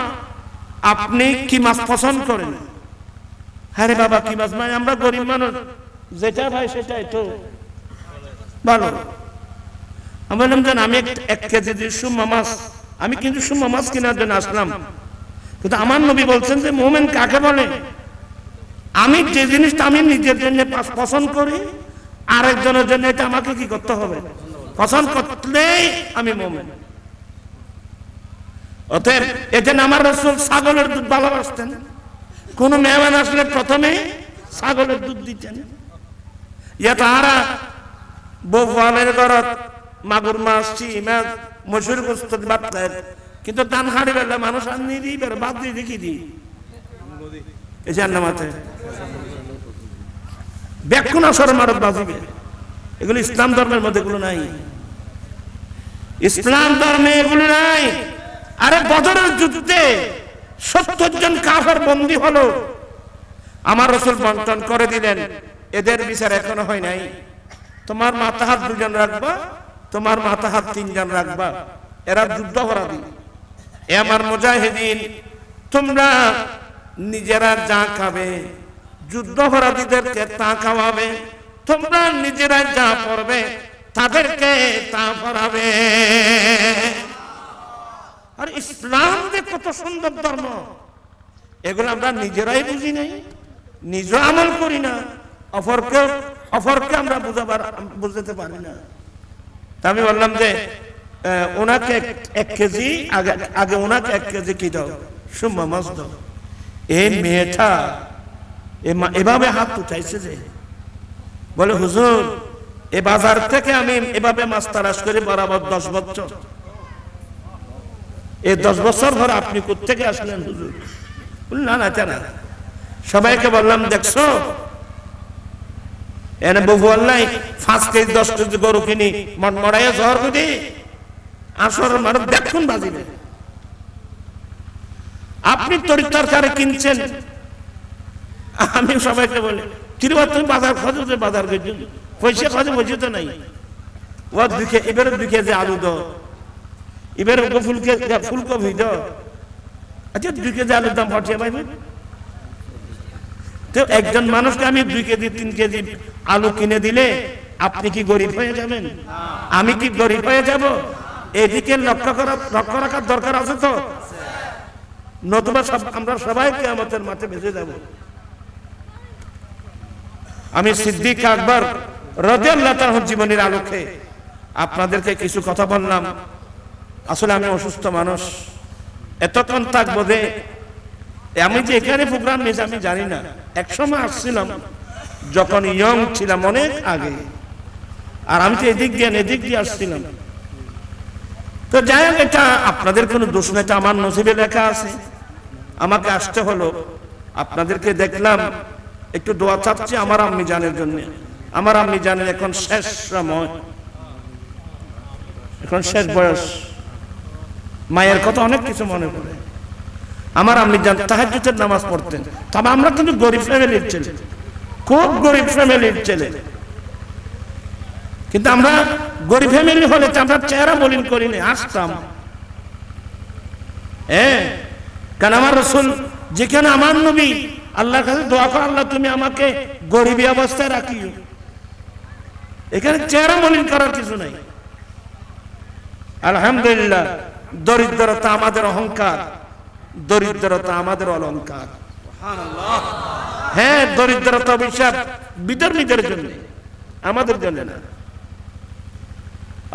আপনি কি মাছ পছন্দ করেন? হ্যাঁ রে বাবা কি মাছ? মানে আমরা গরিব মানুষ, যেটা ভাই সেটাই তো ভালো। আমি বললাম যে আমি 1 কেজি সুরমা মাছ, আমি কিন্তু সুরমা মাছ কেনার জন্য আসলাম, কিন্তু আমার নবী বলছেন যে মুমিন কাকে বলে? আমি যে জিনিসটা আমি নিজের জন্য পছন্দ করি, আরেকজনের জন্য এটা আমাকে কি করতে হবে? পছন্দ করলেই আমি মুমিন। অতএব এজন্য আমার রাসূল ছাগলের দুধ ভালোবাসতেন, কোন মেহমান আসলে প্রথমে ছাগলের দুধ দিতেন। ইয়া তাহারা বউয়ালের ঘরত মাগুর মাছ, চিংড়ি মাছ, মসুর গোস্ত ভাত খায়, কিন্তু ধান হাড়ি বেলা মানুষ আর নিদি বের বাদ দিয়ে দেখি দি এই জান্নাতে ব্যাকুণ আসর মারত বাজিবে। এগুলো ইসলাম ধর্মের মধ্যে এগুলো নাই, ইসলাম ধর্মে এগুলো নাই। আরে বদরের যুদ্ধে 70 জন কাফের বন্দী হলো, আমার রাসূল বন্টন করে দিলেন, এদের বিচার এখনো হয় নাই। তোমার মাথা হাত 2 জন রাখবা, তোমার মাথা হাত 3 জন রাখবা, এরা যুদ্ধ অপরাধী। এ আমার মুজাহিদিন, তোমরা নিজেরা যা খাবে যুদ্ধ অপরাধীদেরকে তা খাওয়াবে, তোমরা নিজেরা যা পড়বে তাদেরকে তা পড়াবে। আর ইসলাম যে কত সুন্দর ধর্ম, এগুলো আমরা নিজেরাই বুঝি নাই, নিজে আমল করি না, অপরকে আমরা বুঝাতে পারি না। তা আমি বললাম যে ওনাকে 1 কেজি আগে ওনাকে 1 কেজি কি দাও, সুরমা মাছ দাও। এই মেয়েটা এভাবে হাত উঠাইছে যে বলে হুজুর এ বাজার থেকে আমি এভাবে মাছ তালাশ করে বরাবর 10 বছর, এই 10 বছর ধরে আপনি কোত্থেকে আসলেন হুজুর? না না না, সবাইকে বললাম দেখছো এনে বহু আল্লাহ 5 কেজি 10 কেজি গরু কিনি মড়াইয়া ঝড় বুঝি আসর মানুষ দেখুন বাজিবে। আপনি তরকারি কিনছেন, আমি সবাইকে বলি কিরবা তুমি বাজার খোঁজো, যে বাজার গেছো পয়সা খোঁজো, বসে তো নাই। ও এবারে 2 কেজি আলু দাও, এবারে ফুলকপি দাও, আচ্ছা 2 কেজি আলুর দাম পাঠিয়ে পাইবে। তো একজন মানুষকে আমি 2 কেজি 3 কেজি আলু কিনে দিলে আপনি কি গরিব হয়ে যাবেন? আমি কি গরিব হয়ে যাব? এদিকে লক্ষ্য রাখার দরকার আছে তো, নতুবা আমরা সবাই কিয়ামতের মাঠে ভেসে যাব। আমি সিদ্দিক আকবর রাদিয়াল্লাহু তাআলা জীবনের আলোকে আপনাদেরকে কিছু কথা বললাম। আসলে আমি অসুস্থ মানুষ, এতক্ষণ থাকবো যে আমি যে এখানে প্রোগ্রাম নিয়েছি আমি জানি না। একসময় আসছিলাম যখন ইয়ং ছিলাম, অনেক আগে, আর আমি তো এদিক দিয়ে আসছিলাম। তো যাই হোক, এটা আপনাদের কোনো দোষ না, এটা আমার নসিবে লেখা আছে, আমাকে আসতে হলো। আপনাদেরকে দেখলাম, একটু দোয়া চাচ্ছি আমার আম্মি জানের জন্য। আমার আম্মি জানের এখন শেষ সময়, এখন শেষ বয়স, মায়ের কথা অনেক কিছু মনে পড়ে। আমার আম্মি জান তাহাজ্জুদের নামাজ পড়তেন। তবে আমরা কিন্তু গরিব ফ্যামিলির ছেলে, খুব গরিব ফ্যামিলির ছেলে, কিন্তু আমরা গরিব ফ্যামিলি হলে আমরা চেহারা মলিন করি না, আসতাম। কারণ আমার রাসূল যেখানে আমার নবী আল্লাহর কাছে দোয়া করে, আল্লাহ তুমি আমাকে গরিবী অবস্থায় রাখিও। এখানে চেহারা মলিন করার কিছু নাই। আলহামদুলিল্লাহ, দরিদ্রতা আমাদের অহংকার, দরিদ্রতা আমাদের অলংকার। হ্যাঁ, দরিদ্রতা অভিশাপ বিধর্মীদের জন্য, আমাদের জন্য না।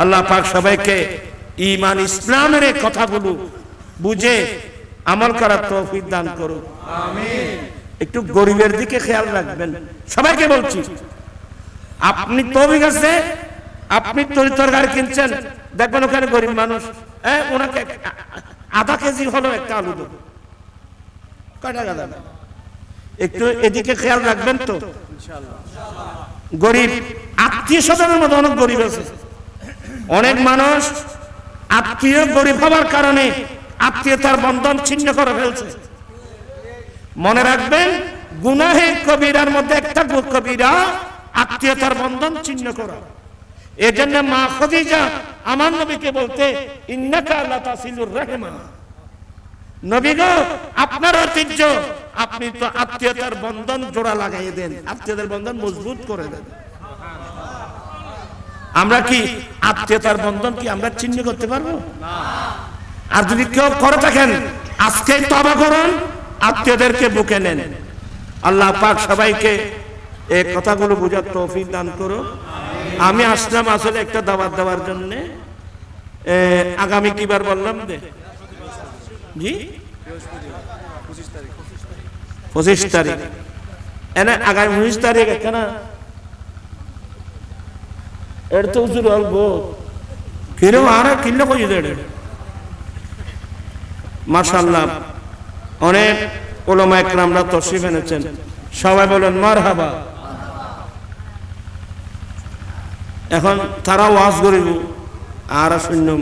আল্লাহ পাক সবাইকে ঈমান ইসলামের এই কথাগুলো বুঝে আমল করার তৌফিক দান করুন, আমিন। একটু গরিবের দিকে খেয়াল রাখবেন, সবাইকে বলছি। আপনি তৌফিক আছে, আপনি তরকারি কিনছেন, দেখবেন ওখানে গরিব মানুষ, ওনাকে আধা কেজি হলো একটা আলু দেবো, কয় টাকা দেবে? একটু এদিকে খেয়াল রাখবেন তো। গরিব আত্মীয় স্বজনের মধ্যে অনেক গরিব আছে। অনেক মানুষ আত্মীয় গরিব হওয়ার কারণে আত্মীয়তার বন্ধন ছিন্ন করে ফেলছে। মনে রাখবেন, গুনাহে কবিরার মধ্যে একটা কবিরা আত্মীয়তার বন্ধন ছিন্ন করা। এজন্য মা খাদিজা আমার নবীকে বলতে, ইন্নাকা লা তাসিলুর রাহিমা, নবী গো আপনার ঐতিহ্য, আপনি তো আত্মীয়তার বন্ধন জোড়া লাগাই দেন, আত্মীয়তার বন্ধন মজবুত করে দেন। আমরা কি আত্মীয়তার বন্ধন কি আমরা ছিন্ন করতে পারবো? আর যদি কেউ করে থাকেন, আজকে তওবা করুন, আত্মীয়দেরকে বুকে নেন। আল্লাহ পাক সবাইকে এই কথাগুলো বুঝার তৌফিক দান করুন। আমি আসলাম আসলে একটা দাওয়াত দেওয়ার জন্য। আগামী কিবার বললাম যে জি 25 তারিখ, এনে আগামী 19 তারিখ কেন এর তো উজুর অল্প কিরম আর কিনলে কই দেড়। মাশাআল্লাহ, অনেক উলামা ইকরামরা তশরিফ এনেছেন, সবাই বলেন মারহাবা। এখন তারা ওয়াজ করিব আর শুনলাম,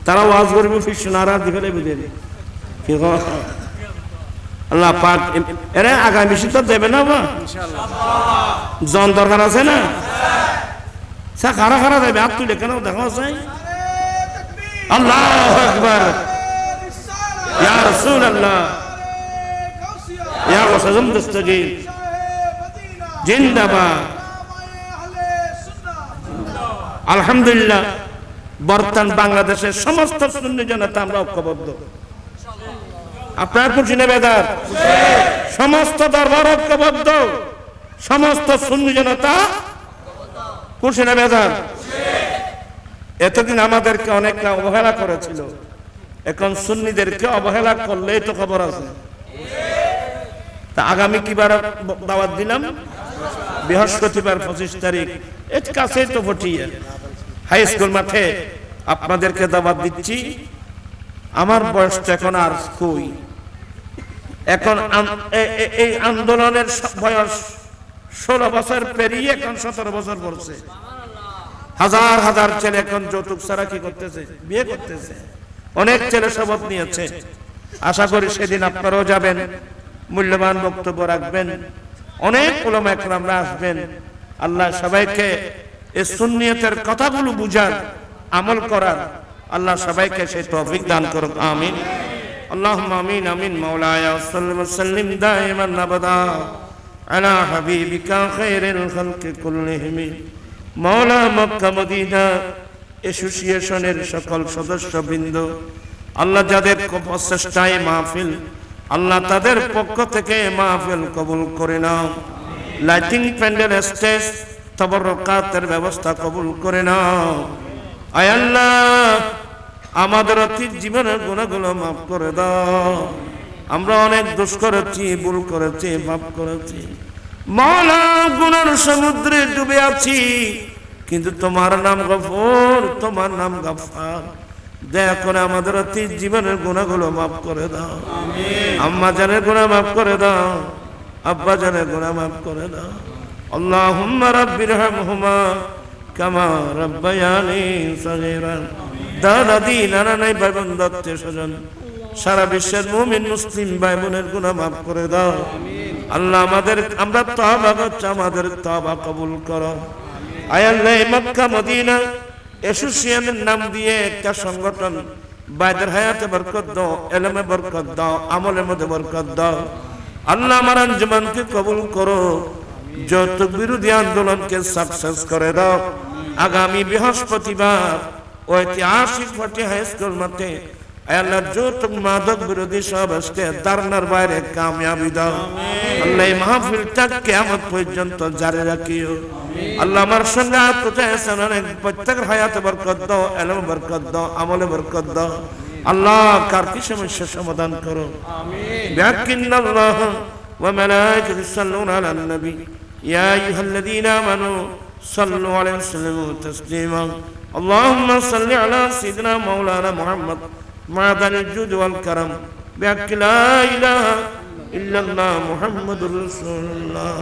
তারা ওয়াজ করিব ফিরছুন আর দিবেলে বুঝে কি আল্লাহ পাক এরা আগামী শীত দেবে না বা ইনশাআল্লাহ। জন দরকার আছে না, সা খারা খারা দেবে, হাত তুলে কেন দেখা যায়। আল্লাহু আকবার, ইয়া রাসূলুল্লাহ, ইয়া ওয়াসাম দস্তগীর জিন্দাবাদ। আলহামদুলিল্লাহ, বর্তমান বাংলাদেশের সমস্ত সুন্নি জনতা আমরা ঐক্যবদ্ধ। আপনার খুশি নেবে দার সমস্ত দরবার ঐক্যবদ্ধ, সমস্ত সুন্নি জনতা খুশি নেবে দার। এতদিন আমাদেরকে অনেকটা অবহেলা করেছিল, এখন সুন্নিদেরকে অবহেলা করলেই তো খবর আছে। তা আগামী কিবার দাওয়াত দিলাম? বৃহস্পতিবার 25 তারিখ, এর কাছেই তো ভটিয়া হাই স্কুল মাঠে আপনাদেরকে দাওয়াত দিচ্ছি। আমার বয়সটা এখন আর কই, এখন এই আন্দোলনের বয়স 16 বছর পেরিয়ে এখন 17 বছর পড়ছে। হাজার হাজার ছেলে এখন যৌতুক ছাড়া কি করতেছে, বিয়ে করতেছে। অনেক ছেলে শপথ নিয়েছে। আশা করি সেদিন আপনারাও যাবেন, মূল্যবান বক্তব্য রাখবেন, অনেক উলামা ইকরামরা আসবেন। আল্লাহ সবাইকে এই সুন্নিয়তের কথাগুলো বুঝার, আমল করার আল্লাহ সবাইকে সেই তৌফিক দান করুন, আমিন। আল্লাহুম্মা আমিন আমিন। মাওলায়া সাল্লাল্লাহু আলাইহি ওয়াসাল্লাম দাইমান আবাদা আলা হাবিবিকা খায়রুল খালকি কুল্লিহিম। মাওলা মক্কা মদিনা অ্যাসোসিয়েশনের সকল সদস্যবৃন্দ, আল্লাহ যাদের প্রচেষ্টায় মাহফিল, আল্লাহ তাদের পক্ষ থেকে মাহফিল কবুল করে নাও। লাইটিং, প্যান্ডেল, স্টেজ, তবরকাতের ব্যবস্থা কবুল করে নাও। আয় আল্লাহ, আমাদের অতীত জীবনের গুনাহগুলো মাফ করে দাও। আমরা অনেক দোষ করেছি, ভুল করেছি, পাপ করেছি। মাওলা, গুনার সমুদ্রে ডুবে আছি, কিন্তু তোমার নাম গফুর, তোমার নাম গফফার। দয়া করে আমাদের অতীত জীবনের গুনাহগুলো মাফ করে দাও। আম্মা জানের গুনাহ মাফ করে দাও, আব্বা জানের গুনাহ মাফ করে দাও। আল্লাহুম্মা রাব্বিরহামহুমা কামা রাব্বায়ানি সগীরা। দাদা দি, নানা নাই, ভাই বোন, আত্মীয় স্বজন, সারা বিশ্বের মুমিন মুসলিম ভাই বোনের গুনাহ মাফ করে দাও। আল্লাহ আমরা তওবা করছি, আমাদের তওবা কবুল করো। আয় আল্লাহ, মক্কা মদিনা অ্যাসোসিয়েশনের নাম দিয়ে একটা সংগঠন বাইদের হায়াতে বরকত দাও, এলমে বরকত দাও, আমলের মধ্যে বরকত দাও। আল্লাহ আমার আঞ্জুমানকে কবুল করো, যৌতুক বিরোধী আন্দোলনকে সাকসেস করে দাও। আগামী বৃহস্পতিবার ঐতিহাসিক ফটি হাই স্কুল মাঠে আল্লাহ যৌতুক মাদক বিরোধী সমাবেশকে দারনার বাইরে কামিয়াবি দাও। আল্লাহ এই মাহফিলটা কিয়ামত পর্যন্ত জারি রাখিও। আল্লাহ আমার সঙ্গে প্রত্যেকের হায়াতে বরকত দাও, এলমে বরকত দাও, আমলে বরকত দাও। আল্লাহ কার কি সমস্যার সমাধান করো। বিহাক্কিল্লাহ ওয়া মালাইকাতুহু ইউসাল্লুনা আলান নবী ইয়া আইয়ুহাল্লাযীনা আমানু সাল্লু আলাইহি ওয়া সাল্লিমু তাসলিমা। আল্লাহুম্মা সাল্লি আলা সাইয়্যিদিনা মাওলানা মুহাম্মদ মা'দানিল জুদ ওয়াল কারাম বিহাক্কি লা ইলাহা ইল্লাল্লাহ মুহাম্মাদুর রাসূলুল্লাহ।